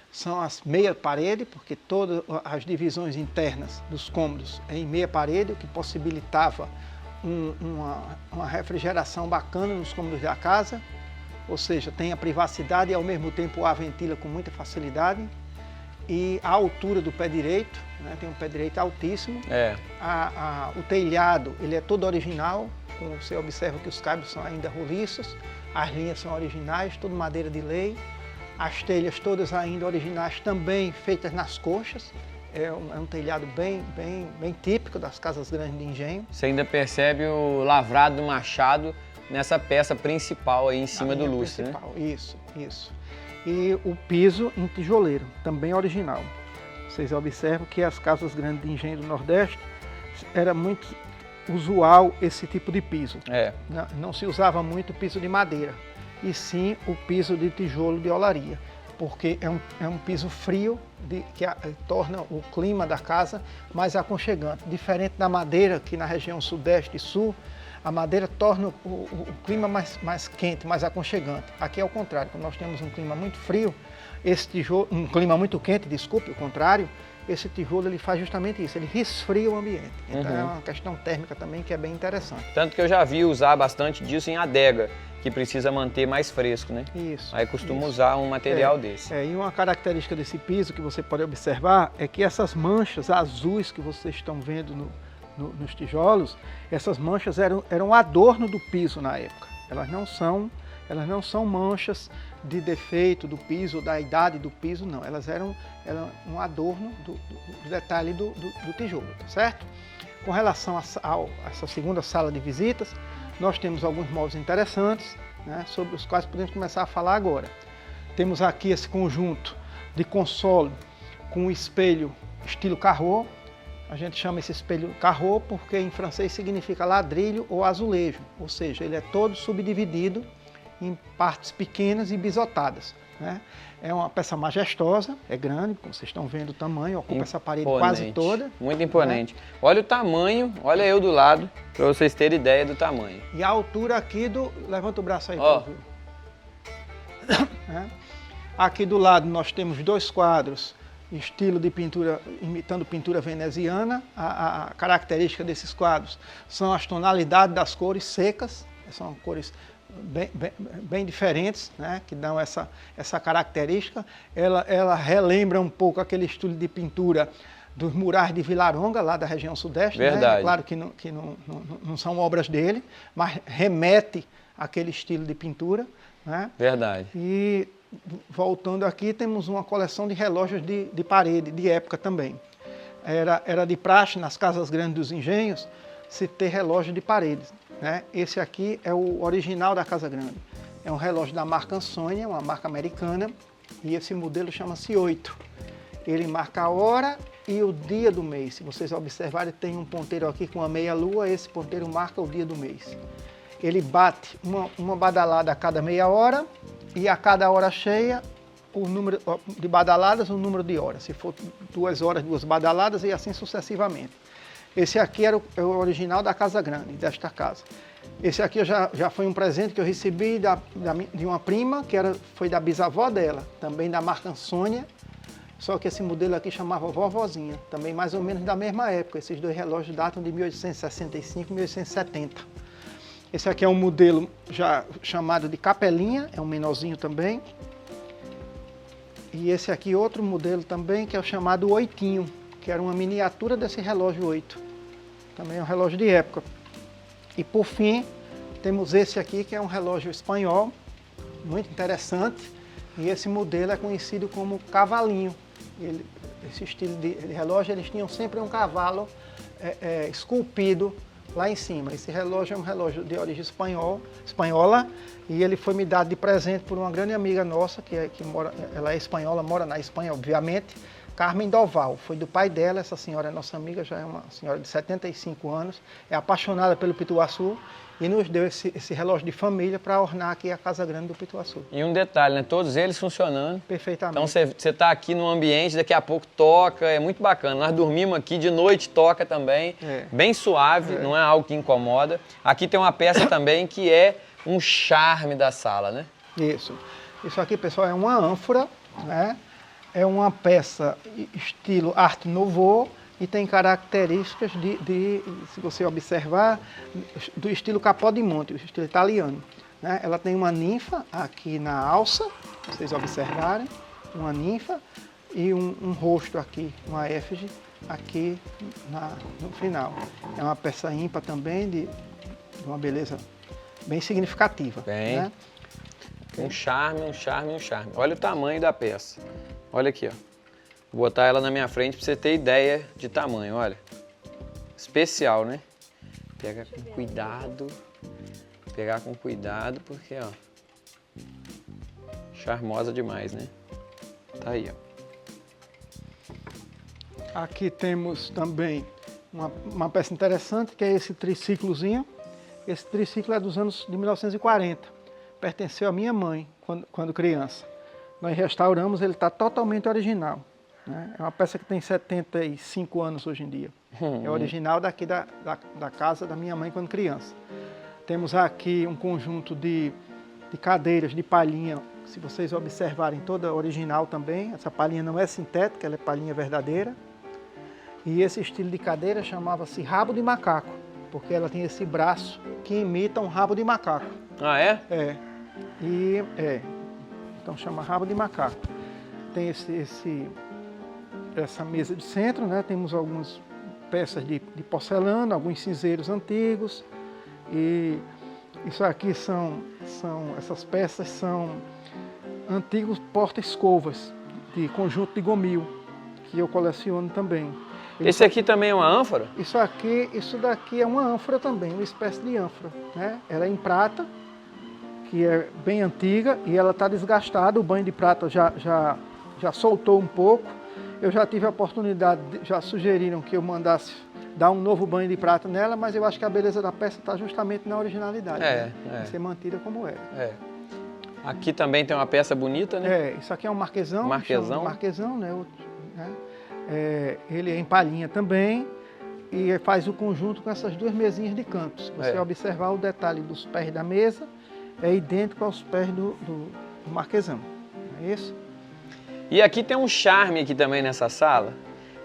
são as meia parede, porque todas as divisões internas dos cômodos é em meia parede, o que possibilitava uma refrigeração bacana nos cômodos da casa, ou seja, tem a privacidade e ao mesmo tempo o ar ventila com muita facilidade. e a altura do pé direito, né? Tem um pé direito altíssimo. O telhado, ele é todo original, como você observa que os cabos são ainda roliços, as linhas são originais, tudo madeira de lei, as telhas todas ainda originais, também feitas nas conchas. É um telhado bem típico das casas grandes de engenho.
Você ainda percebe o lavrado do machado nessa peça principal aí em cima do lustre, né?
Isso. E o piso em tijoleiro, também original. Vocês observam que as casas grandes de engenho do Nordeste era muito usual esse tipo de piso. Não se usava muito piso de madeira, e sim o piso de tijolo de olaria, porque é um piso frio que torna o clima da casa mais aconchegante. Diferente da madeira, que na região sudeste e sul, a madeira torna o clima mais quente, mais aconchegante. Aqui é o contrário, quando nós temos um clima muito frio, um clima muito quente, desculpe, o contrário, esse tijolo ele faz justamente isso, ele resfria o ambiente. Então é uma questão térmica também que é bem interessante.
Tanto que eu já vi usar bastante disso em adega, que precisa manter mais fresco, né?
Isso.
Aí costuma usar um material desse.
E uma característica desse piso que você pode observar é que essas manchas azuis que vocês estão vendo nos tijolos, essas manchas eram adorno do piso na época. Elas não são manchas de defeito do piso, da idade do piso, não. Elas eram um adorno do detalhe do tijolo, tá certo? Com relação a essa segunda sala de visitas, nós temos alguns móveis interessantes, né, sobre os quais podemos começar a falar agora. Temos aqui esse conjunto de console com espelho estilo carreau. A gente chama esse espelho carreau porque em francês significa ladrilho ou azulejo, ou seja, ele é todo subdividido em partes pequenas e bisotadas, né? É uma peça majestosa, é grande, como vocês estão vendo o tamanho, ocupa essa parede quase toda.
Muito imponente. Né? Olha o tamanho, olha eu do lado, para vocês terem ideia do tamanho.
E a altura aqui levanta o braço aí, Aqui do lado nós temos dois quadros, estilo de pintura, imitando pintura veneziana. A característica desses quadros são as tonalidades das cores secas, são cores bem diferentes, né, que dão essa característica. Ela relembra um pouco aquele estilo de pintura dos murais de Villaronga, lá da região sudeste.
Verdade.
Né? Claro que não são obras dele, mas remete àquele estilo de pintura. Né?
Verdade.
E voltando aqui, temos uma coleção de relógios de parede, de época também. Era de praxe nas casas grandes dos engenhos se ter relógio de parede. Né? Esse aqui é o original da Casa Grande. É um relógio da marca Ansonia, uma marca americana, e esse modelo chama-se 8. Ele marca a hora e o dia do mês. Se vocês observarem, tem um ponteiro aqui com uma meia-lua, esse ponteiro marca o dia do mês. Ele bate uma badalada a cada meia hora e a cada hora cheia, o número de badaladas, o número de horas. Se for 2 horas, 2 badaladas e assim sucessivamente. Esse aqui era o original da Casa Grande, desta casa. Esse aqui já foi um presente que eu recebi de uma prima, que foi da bisavó dela, também da marca Ansonia, só que esse modelo aqui chamava Vovozinha, também mais ou menos da mesma época. Esses dois relógios datam de 1865 e 1870. Esse aqui é um modelo já chamado de Capelinha, é um menorzinho também. E esse aqui outro modelo também, que é o chamado Oitinho, que era uma miniatura desse relógio 8. Também é um relógio de época. E por fim, temos esse aqui, que é um relógio espanhol, muito interessante. E esse modelo é conhecido como cavalinho. Esse estilo de relógio, eles tinham sempre um cavalo esculpido lá em cima. Esse relógio é um relógio de origem espanhola, e ele foi me dado de presente por uma grande amiga nossa, ela é espanhola, mora na Espanha, obviamente, Carmen Doval. Foi do pai dela, essa senhora é nossa amiga, já é uma senhora de 75 anos, é apaixonada pelo Pituaçu e nos deu esse relógio de família para ornar aqui a Casa Grande do Pituaçu.
E um detalhe, né? Todos eles funcionando.
Perfeitamente.
Então você está aqui no ambiente, daqui a pouco toca, é muito bacana. Nós dormimos aqui, de noite toca também, bem suave, não é algo que incomoda. Aqui tem uma peça também que é um charme da sala, né?
Isso. Isso aqui, pessoal, é uma ânfora, né? É uma peça estilo Art Nouveau e tem características se você observar, do estilo Capodimonte, o estilo italiano. Né? Ela tem uma ninfa aqui na alça, vocês observarem, uma ninfa. e um rosto aqui, uma efígie aqui no final. É uma peça ímpar também, de uma beleza bem significativa.
Bem.
Né?
Um charme, um charme, um charme. Olha o tamanho da peça. Olha aqui, ó. Vou botar ela na minha frente para você ter ideia de tamanho, olha. Especial, né? Pega com cuidado. Pegar com cuidado, porque, ó. Charmosa demais, né? Tá aí, ó.
Aqui temos também uma peça interessante, que é esse triciclozinho. Esse triciclo é dos anos de 1940. Pertenceu à minha mãe, quando criança. Nós restauramos, ele está totalmente original. Né? É uma peça que tem 75 anos hoje em dia. É original daqui da casa da minha mãe quando criança. Temos aqui um conjunto de cadeiras de palhinha, se vocês observarem, toda original também. Essa palhinha não é sintética, ela é palhinha verdadeira. E esse estilo de cadeira chamava-se rabo de macaco, porque ela tem esse braço que imita um rabo de macaco.
Ah, é?
É. Então chama rabo de macaco. Tem essa mesa de centro, né? Temos algumas peças de porcelana, alguns cinzeiros antigos. E isso aqui essas peças são antigos porta-escovas de conjunto de gomil, que eu coleciono também.
Esse aqui também é uma ânfora?
Isso daqui é uma ânfora também, uma espécie de ânfora, né? Ela é em prata, que é bem antiga e ela está desgastada, o banho de prata já soltou um pouco. Eu já tive a oportunidade, já sugeriram que eu mandasse dar um novo banho de prata nela, mas eu acho que a beleza da peça está justamente na originalidade, né? Ser mantida como era.
É. Aqui também tem uma peça bonita, né?
Isso aqui é um marquesão.
Marquesão.
Marquesão, né? Ele é em palhinha também e faz o conjunto com essas duas mesinhas de cantos. Se você observar o detalhe dos pés da mesa, é idêntico aos pés do marquesão. Não é isso?
E aqui tem um charme aqui também nessa sala.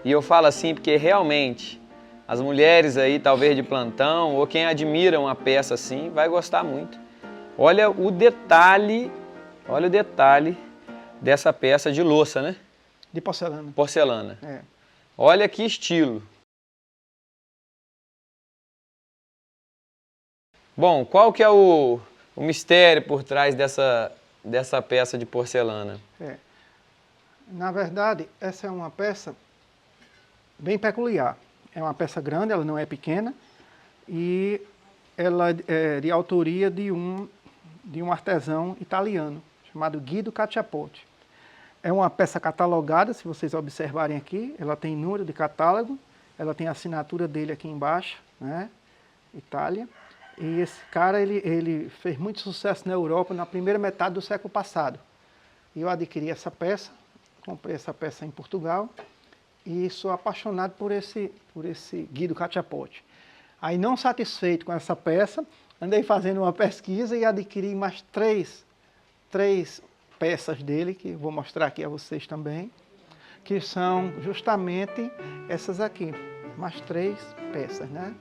E eu falo assim porque realmente as mulheres aí, talvez de plantão, ou quem admira uma peça assim, vai gostar muito. Olha o detalhe dessa peça de louça, né?
De porcelana.
Porcelana.
É.
Olha que estilo. Bom, qual que é o mistério por trás dessa peça de porcelana?
Na verdade, essa é uma peça bem peculiar. É uma peça grande, ela não é pequena, e ela é de autoria de um artesão italiano, chamado Guido Cacciapotti. É uma peça catalogada, se vocês observarem aqui, ela tem número de catálogo, ela tem a assinatura dele aqui embaixo, né? Itália. E esse cara, ele fez muito sucesso na Europa na primeira metade do século passado. E eu adquiri essa peça, comprei essa peça em Portugal e sou apaixonado por esse Guido Cacciapotti. Aí, não satisfeito com essa peça, andei fazendo uma pesquisa e adquiri mais três peças dele, que vou mostrar aqui a vocês também, que são justamente essas aqui, mais 3 peças, né?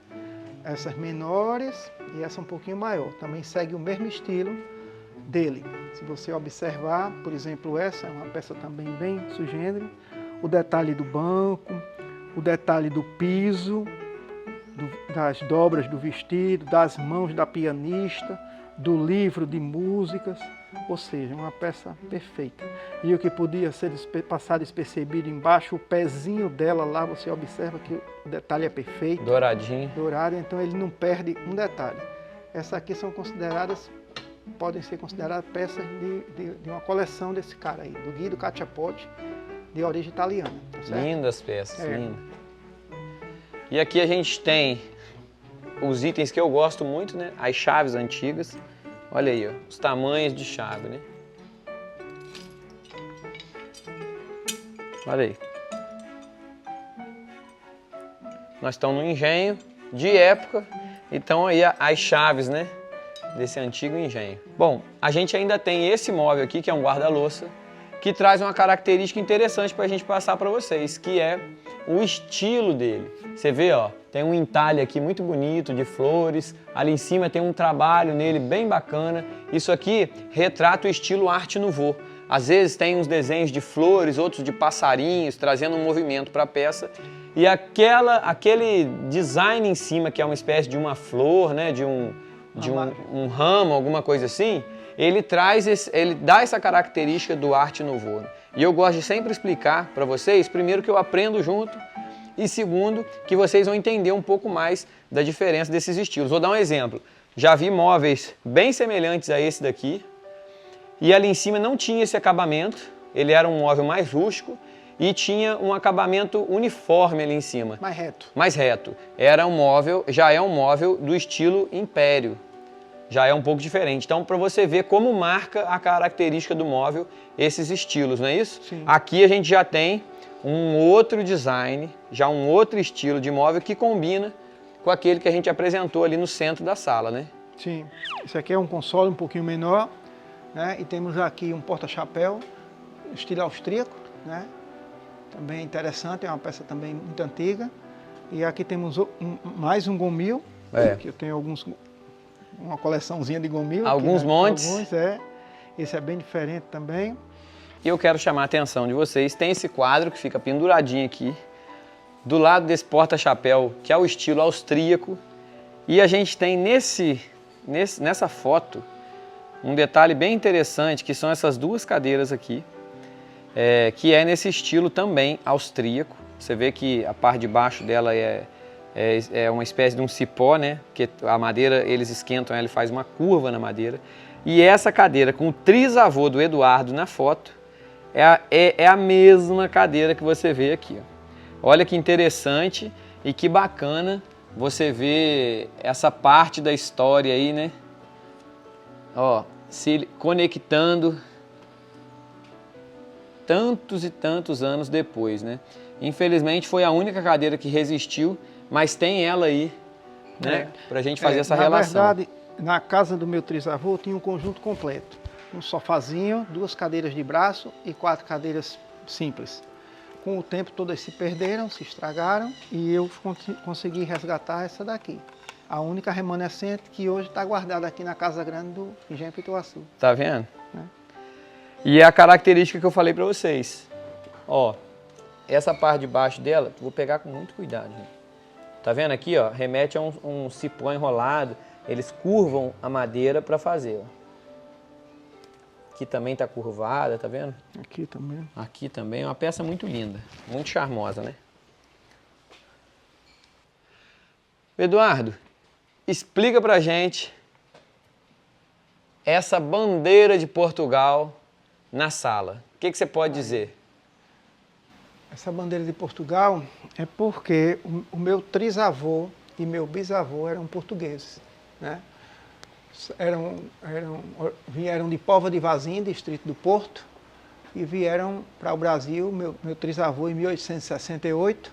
Essas menores e essa um pouquinho maior. Também segue o mesmo estilo dele. Se você observar, por exemplo, essa é uma peça também bem sui generis, o detalhe do banco, o detalhe do piso, das dobras do vestido, das mãos da pianista, do livro de músicas, ou seja, uma peça perfeita. E o que podia ser passado despercebido embaixo, o pezinho dela lá, você observa que o detalhe é perfeito.
Douradinho.
Dourado, então ele não perde um detalhe. Essas aqui podem ser consideradas peças de uma coleção desse cara aí, do Guido Cacciapotti, de origem italiana. Tá certo?
Lindas peças, lindas. E aqui a gente tem os itens que eu gosto muito, né? As chaves antigas. Olha aí, ó, os tamanhos de chave, né? Olha aí. Nós estamos no engenho de época, então aí as chaves, né? Desse antigo engenho. Bom, a gente ainda tem esse móvel aqui, que é um guarda-louça, que traz uma característica interessante para a gente passar para vocês, que é o estilo dele. Você vê, ó, tem um entalhe aqui muito bonito de flores, ali em cima tem um trabalho nele bem bacana. Isso aqui retrata o estilo Arte Nouveau. Às vezes tem uns desenhos de flores, outros de passarinhos, trazendo um movimento para a peça. E aquele design em cima, que é uma espécie de uma flor, né, de um ramo, alguma coisa assim, ele dá essa característica do Arte Nouveau. E eu gosto de sempre explicar para vocês, primeiro que eu aprendo junto, e segundo, que vocês vão entender um pouco mais da diferença desses estilos. Vou dar um exemplo. Já vi móveis bem semelhantes a esse daqui, e ali em cima não tinha esse acabamento, ele era um móvel mais rústico, e tinha um acabamento uniforme ali em cima.
Mais reto.
Mais reto. Era um móvel, já é um móvel do estilo Império. Já é um pouco diferente. Então, para você ver como marca a característica do móvel, esses estilos, não é isso?
Sim.
Aqui a gente já tem um outro design, já um outro estilo de móvel que combina com aquele que a gente apresentou ali no centro da sala, né?
Sim. Esse aqui é um console um pouquinho menor, né? E temos aqui um porta-chapéu, estilo austríaco, né? Também interessante, é uma peça também muito antiga. E aqui temos mais um gomil, que eu tenho uma coleçãozinha de gomil.
Alguns
aqui, né?
montes.
Alguns, Esse é bem diferente também.
E eu quero chamar a atenção de vocês, tem esse quadro que fica penduradinho aqui, do lado desse porta-chapéu, que é o estilo austríaco. E a gente tem nessa foto um detalhe bem interessante, que são essas duas cadeiras aqui, que é nesse estilo também austríaco. Você vê que a parte de baixo dela é uma espécie de um cipó, né? Porque a madeira, eles esquentam ela e faz uma curva na madeira. E essa cadeira com o trisavô do Eduardo na foto é a mesma cadeira que você vê aqui. Ó. Olha que interessante e que bacana você ver essa parte da história aí, né? Ó, se conectando tantos e tantos anos depois, né? Infelizmente foi a única cadeira que resistiu, mas tem ela aí, né? Pra gente fazer essa relação.
Na verdade, na casa do meu trisavô tinha um conjunto completo. Um sofazinho, 2 cadeiras de braço e 4 cadeiras simples. Com o tempo todas se perderam, se estragaram e eu consegui resgatar essa daqui. A única remanescente que hoje está guardada aqui na Casa Grande do Engenho Pituaçu.
Tá vendo? E é a característica que eu falei para vocês. Ó, essa parte de baixo dela, vou pegar com muito cuidado, gente. Tá vendo aqui, ó? Remete a um cipó enrolado. Eles curvam a madeira para fazer, ó. Aqui também tá curvada, tá vendo?
Aqui também.
Aqui também é uma peça muito linda, muito charmosa, né? Eduardo, explica pra gente essa bandeira de Portugal na sala. O que você pode dizer?
Essa bandeira de Portugal é porque o meu trisavô e meu bisavô eram portugueses, né? Vieram de Póvoa de Varzim, distrito do Porto, e vieram para o Brasil, meu trisavô, em 1868,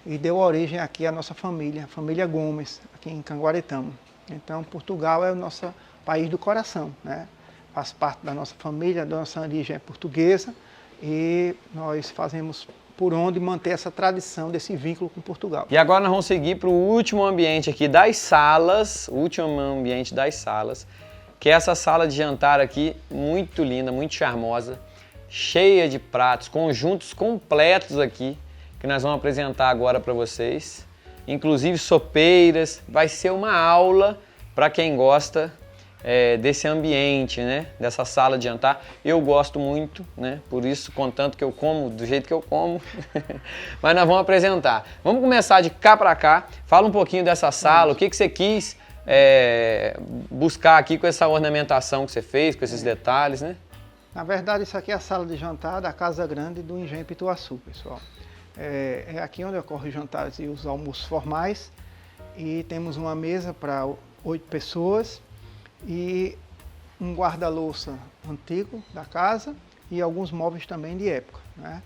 e deu origem aqui à nossa família, a família Gomes, aqui em Canguaretama. Então, Portugal é o nosso país do coração, né? Faz parte da nossa família, da nossa origem é portuguesa, e nós fazemos por onde manter essa tradição desse vínculo com Portugal.
E agora nós vamos seguir para o último ambiente aqui das salas, o último ambiente das salas, que é essa sala de jantar aqui, muito linda, muito charmosa, cheia de pratos, conjuntos completos aqui, que nós vamos apresentar agora para vocês. Inclusive sopeiras, vai ser uma aula para quem gosta desse ambiente, né? Dessa sala de jantar. Eu gosto muito, né? Por isso, contanto que eu como do jeito que eu como. Mas nós vamos apresentar. Vamos começar de cá para cá. Fala um pouquinho dessa sala, o que você quis buscar aqui com essa ornamentação que você fez, com esses detalhes, né?
Na verdade, isso aqui é a sala de jantar da Casa Grande do Engenho Pituaçu, pessoal. É aqui onde ocorrem os jantares e os almoços formais. E temos uma mesa para 8 pessoas. E um guarda-louça antigo da casa e alguns móveis também de época, né?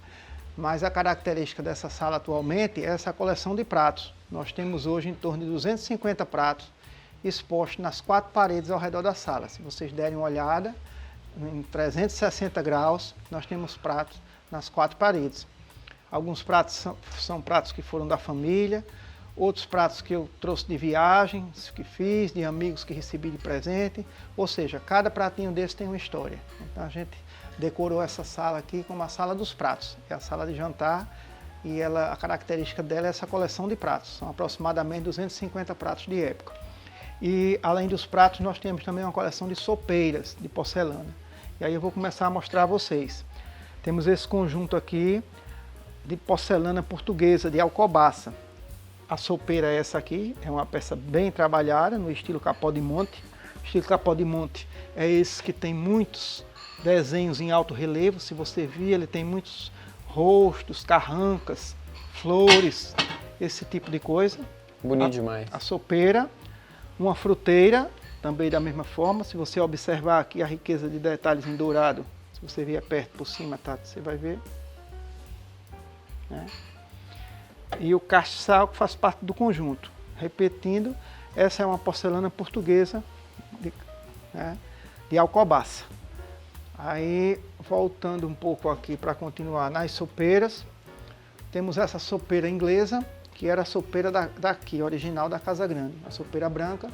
Mas a característica dessa sala atualmente é essa coleção de pratos. Nós temos hoje em torno de 250 pratos expostos nas 4 paredes ao redor da sala. Se vocês derem uma olhada, em 360 graus, nós temos pratos nas 4 paredes. Alguns pratos são pratos que foram da família, outros pratos que eu trouxe de viagens que fiz, de amigos que recebi de presente. Ou seja, cada pratinho desse tem uma história. Então a gente decorou essa sala aqui como a sala dos pratos. É a sala de jantar e a característica dela é essa coleção de pratos. São aproximadamente 250 pratos de época. E além dos pratos, nós temos também uma coleção de sopeiras de porcelana. E aí eu vou começar a mostrar a vocês. Temos esse conjunto aqui de porcelana portuguesa, de Alcobaça. A sopeira é essa aqui, é uma peça bem trabalhada no estilo Capó de Monte. O estilo Capó de Monte é esse que tem muitos desenhos em alto relevo. Se você vir, ele tem muitos rostos, carrancas, flores, esse tipo de coisa.
Bonito demais.
A sopeira, uma fruteira, também da mesma forma. Se você observar aqui a riqueza de detalhes em dourado, se você vier perto por cima, tá, você vai ver. Né? E o castiçal que faz parte do conjunto. Repetindo, essa é uma porcelana portuguesa de Alcobaça. Aí, voltando um pouco aqui para continuar nas sopeiras, temos essa sopeira inglesa, que era a sopeira daqui, original da Casa Grande. A sopeira branca,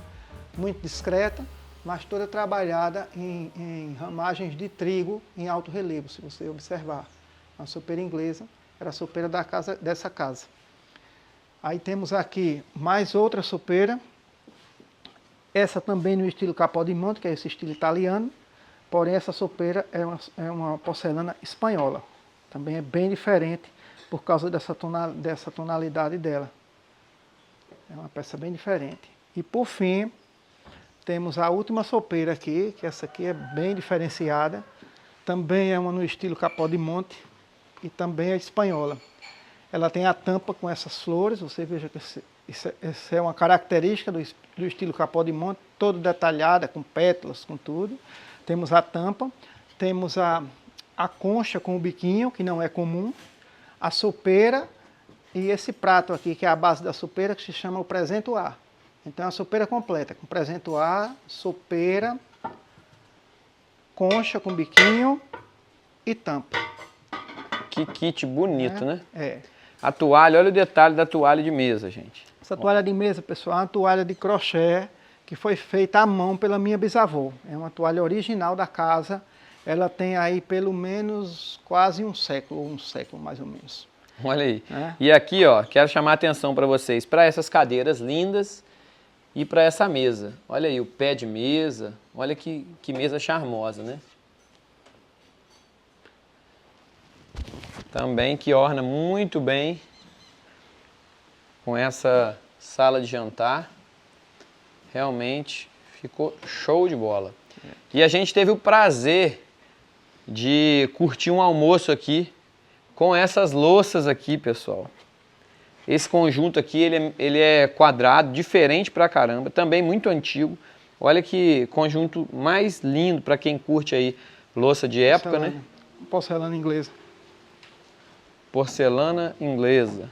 muito discreta, mas toda trabalhada em ramagens de trigo em alto relevo, se você observar. A sopeira inglesa era a sopeira dessa casa. Aí temos aqui mais outra sopeira, essa também no estilo Capó de Monte, que é esse estilo italiano, porém essa sopeira é uma porcelana espanhola. Também é bem diferente por causa dessa tonalidade dela. É uma peça bem diferente. E por fim, temos a última sopeira aqui, que essa aqui é bem diferenciada. Também é uma no estilo Capó de Monte e também é espanhola. Ela tem a tampa com essas flores, você veja que essa é uma característica do estilo Capó de Monte, toda detalhada, com pétalas, com tudo. Temos a tampa, temos a concha com o biquinho, que não é comum, a sopeira e esse prato aqui, que é a base da sopeira, que se chama o presentoar. Então é uma sopeira completa, com presentoar, sopeira, concha com biquinho e tampa.
Que kit bonito, né?
É.
A toalha, olha o detalhe da toalha de mesa, gente.
Essa toalha de mesa, pessoal, é uma toalha de crochê que foi feita à mão pela minha bisavó. É uma toalha original da casa. Ela tem aí pelo menos quase um século mais ou menos.
Olha aí.
É.
E aqui, ó, quero chamar a atenção para vocês, para essas cadeiras lindas e para essa mesa. Olha aí o pé de mesa. Olha que mesa charmosa, né? Também que orna muito bem com essa sala de jantar. Realmente ficou show de bola. E a gente teve o prazer de curtir um almoço aqui com essas louças aqui, pessoal. Esse conjunto aqui, ele é quadrado, diferente pra caramba, também muito antigo. Olha que conjunto mais lindo para quem curte aí louça de época, né?
Porcelana inglesa.
Porcelana inglesa.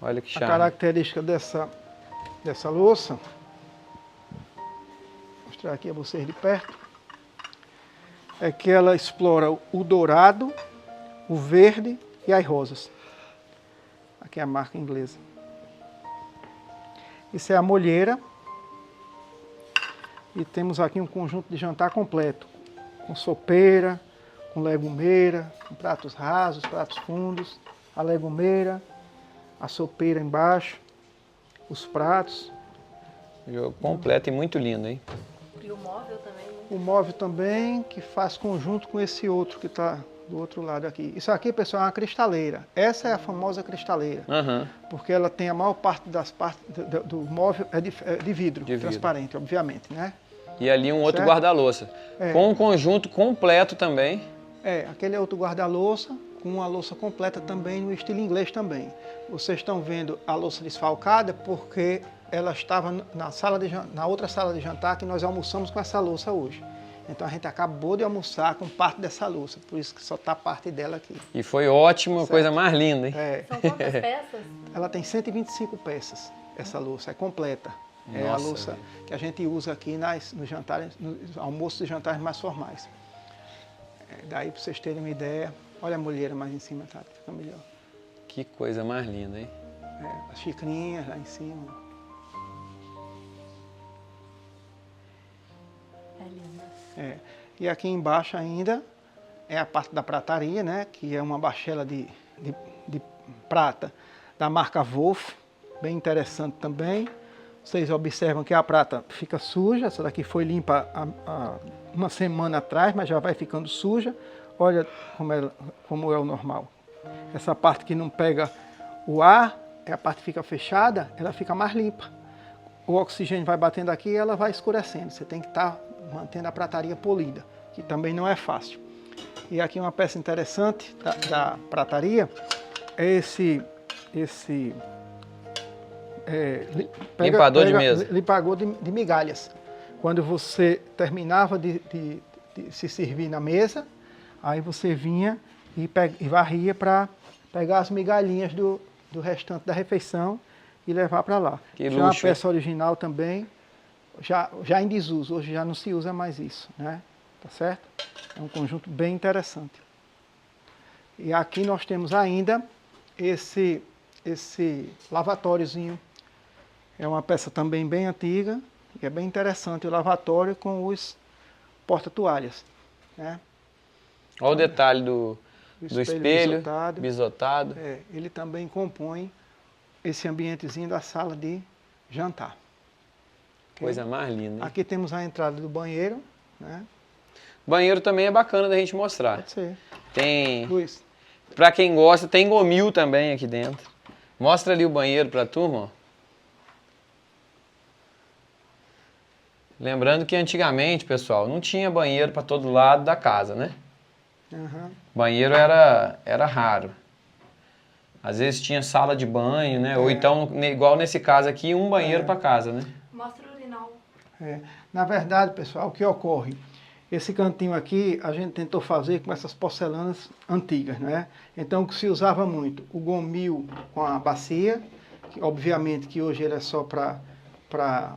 Olha que charme.
A característica dessa louça, vou mostrar aqui a vocês de perto, é que ela explora o dourado, o verde e as rosas. Aqui é a marca inglesa. Isso é a molheira. E temos aqui um conjunto de jantar completo, com sopeira, com legumeira, com pratos rasos, pratos fundos, a legumeira, a sopeira embaixo, os pratos.
Jogo completo e muito lindo, hein?
E o móvel também.
O móvel também, que faz conjunto com esse outro que está do outro lado aqui. Isso aqui, pessoal, é uma cristaleira. Essa é a famosa cristaleira.
Uhum.
Porque ela tem a maior parte das partes do móvel é de vidro,
De vidro.
transparente, obviamente, né?
E ali um outro
Certo?
guarda-louça.
É.
Com um conjunto completo também.
É, aquele é outro guarda-louça, com uma louça completa também, no estilo inglês também. Vocês estão vendo a louça desfalcada porque ela estava na outra sala de jantar que nós almoçamos com essa louça hoje. Então a gente acabou de almoçar com parte dessa louça, por isso que só está parte dela aqui.
E foi ótimo,
Certo.
coisa mais linda, hein?
É,
São quantas peças?
ela tem 125 peças, essa louça, é completa. É a
Nossa,
louça
velho.
que a gente usa aqui nos jantares, nos almoços e jantares mais formais. Daí, para vocês terem uma ideia, olha a molheira mais em cima, tá? Fica melhor.
Que coisa mais linda, hein?
As xicrinhas lá em cima. E aqui embaixo ainda é a parte da prataria, né? Que é uma bachela de prata da marca Wolf, bem interessante também. Vocês observam que a prata fica suja, essa daqui foi limpa há uma semana atrás, mas já vai ficando suja. Olha como é o normal. Essa parte que não pega o ar, a parte que fica fechada, ela fica mais limpa. O oxigênio vai batendo aqui e ela vai escurecendo. Você tem que estar mantendo a prataria polida, que também não é fácil. E aqui uma peça interessante da prataria é
limpador de mesa.
Limpador de migalhas. Quando você terminava de se servir na mesa, aí você vinha e varria para pegar as migalhinhas do restante da refeição e levar para lá.
Que
já
luxo.
uma peça original também, já em desuso, hoje já não se usa mais isso, né? Tá certo? É um conjunto bem interessante. E aqui nós temos ainda esse lavatóriozinho. É uma peça também bem antiga, e é bem interessante o lavatório com os porta-toalhas, né?
Olha o detalhe do espelho bisotado.
Ele também compõe esse ambientezinho da sala de jantar. Okay?
Coisa mais linda, hein?
Aqui temos a entrada do banheiro, né?
Banheiro também é bacana da gente mostrar.
Pode ser.
Tem,
Luiz,
pra quem gosta, tem gomil também aqui dentro. Mostra ali o banheiro pra turma, ó. Lembrando que antigamente, pessoal, não tinha banheiro para todo lado da casa, né? Banheiro era raro. Às vezes tinha sala de banho, né? Ou então, igual nesse caso aqui, um banheiro para casa, né?
Mostra o urinol.
Na verdade, pessoal, o que ocorre? Esse cantinho aqui, a gente tentou fazer com essas porcelanas antigas, né? Então, o que se usava muito? O gomil com a bacia, que obviamente que hoje ele é só para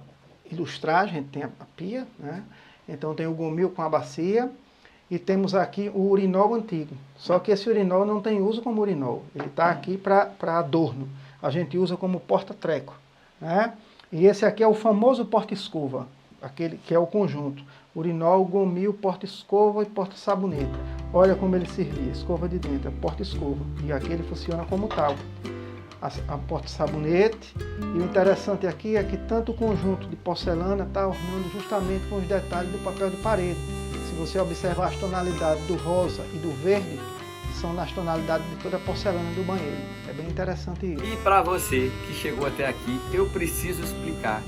ilustrar, a gente tem a pia, né? Então tem o gomil com a bacia e temos aqui o urinol antigo. Só que esse urinol não tem uso como urinol, ele está aqui para adorno. A gente usa como porta-treco, né? E esse aqui é o famoso porta-escova, aquele que é o conjunto. Urinol, gomil, porta-escova e porta-sabonete. Olha como ele servia, escova de dentro, é porta-escova. E aqui ele funciona como tal. A porta-sabonete, e o interessante aqui é que tanto o conjunto de porcelana está ornando justamente com os detalhes do papel de parede. Se você observar as tonalidades do rosa e do verde, são nas tonalidades de toda a porcelana do banheiro. É bem interessante isso.
E para você que chegou até aqui, eu preciso explicar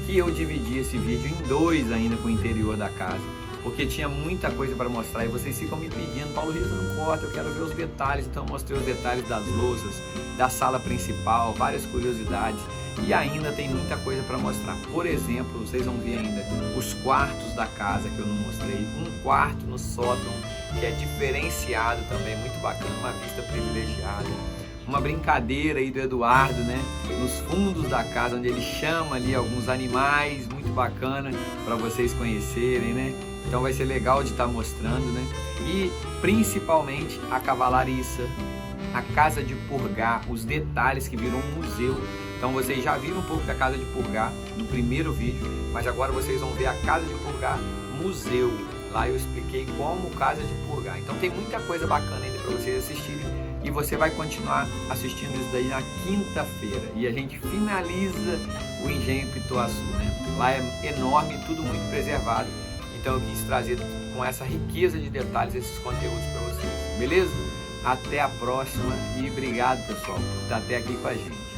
que eu dividi esse vídeo em dois ainda com o interior da casa, porque tinha muita coisa para mostrar e vocês ficam me pedindo, Paulo Riso, não corta, eu quero ver os detalhes. Então eu mostrei os detalhes das louças, da sala principal, várias curiosidades, e ainda tem muita coisa para mostrar. Por exemplo, vocês vão ver ainda os quartos da casa que eu não mostrei, um quarto no sótão que é diferenciado também, muito bacana, uma vista privilegiada. Uma brincadeira aí do Eduardo, né? Nos fundos da casa, onde ele chama ali alguns animais, muito bacana para vocês conhecerem, né? Então vai ser legal de estar mostrando, né? E principalmente a cavalariça, a casa de purgar, os detalhes que viram um museu. Então vocês já viram um pouco da casa de purgar no primeiro vídeo, mas agora vocês vão ver a casa de purgar museu. Lá eu expliquei como casa de purgar. Então tem muita coisa bacana ainda para vocês assistirem. E você vai continuar assistindo isso daí na quinta-feira. E a gente finaliza o Engenho Pituaçu, né? Lá é enorme, tudo muito preservado. Então eu quis trazer com essa riqueza de detalhes esses conteúdos para vocês. Beleza? Até a próxima e obrigado, pessoal, por estar até aqui com a gente.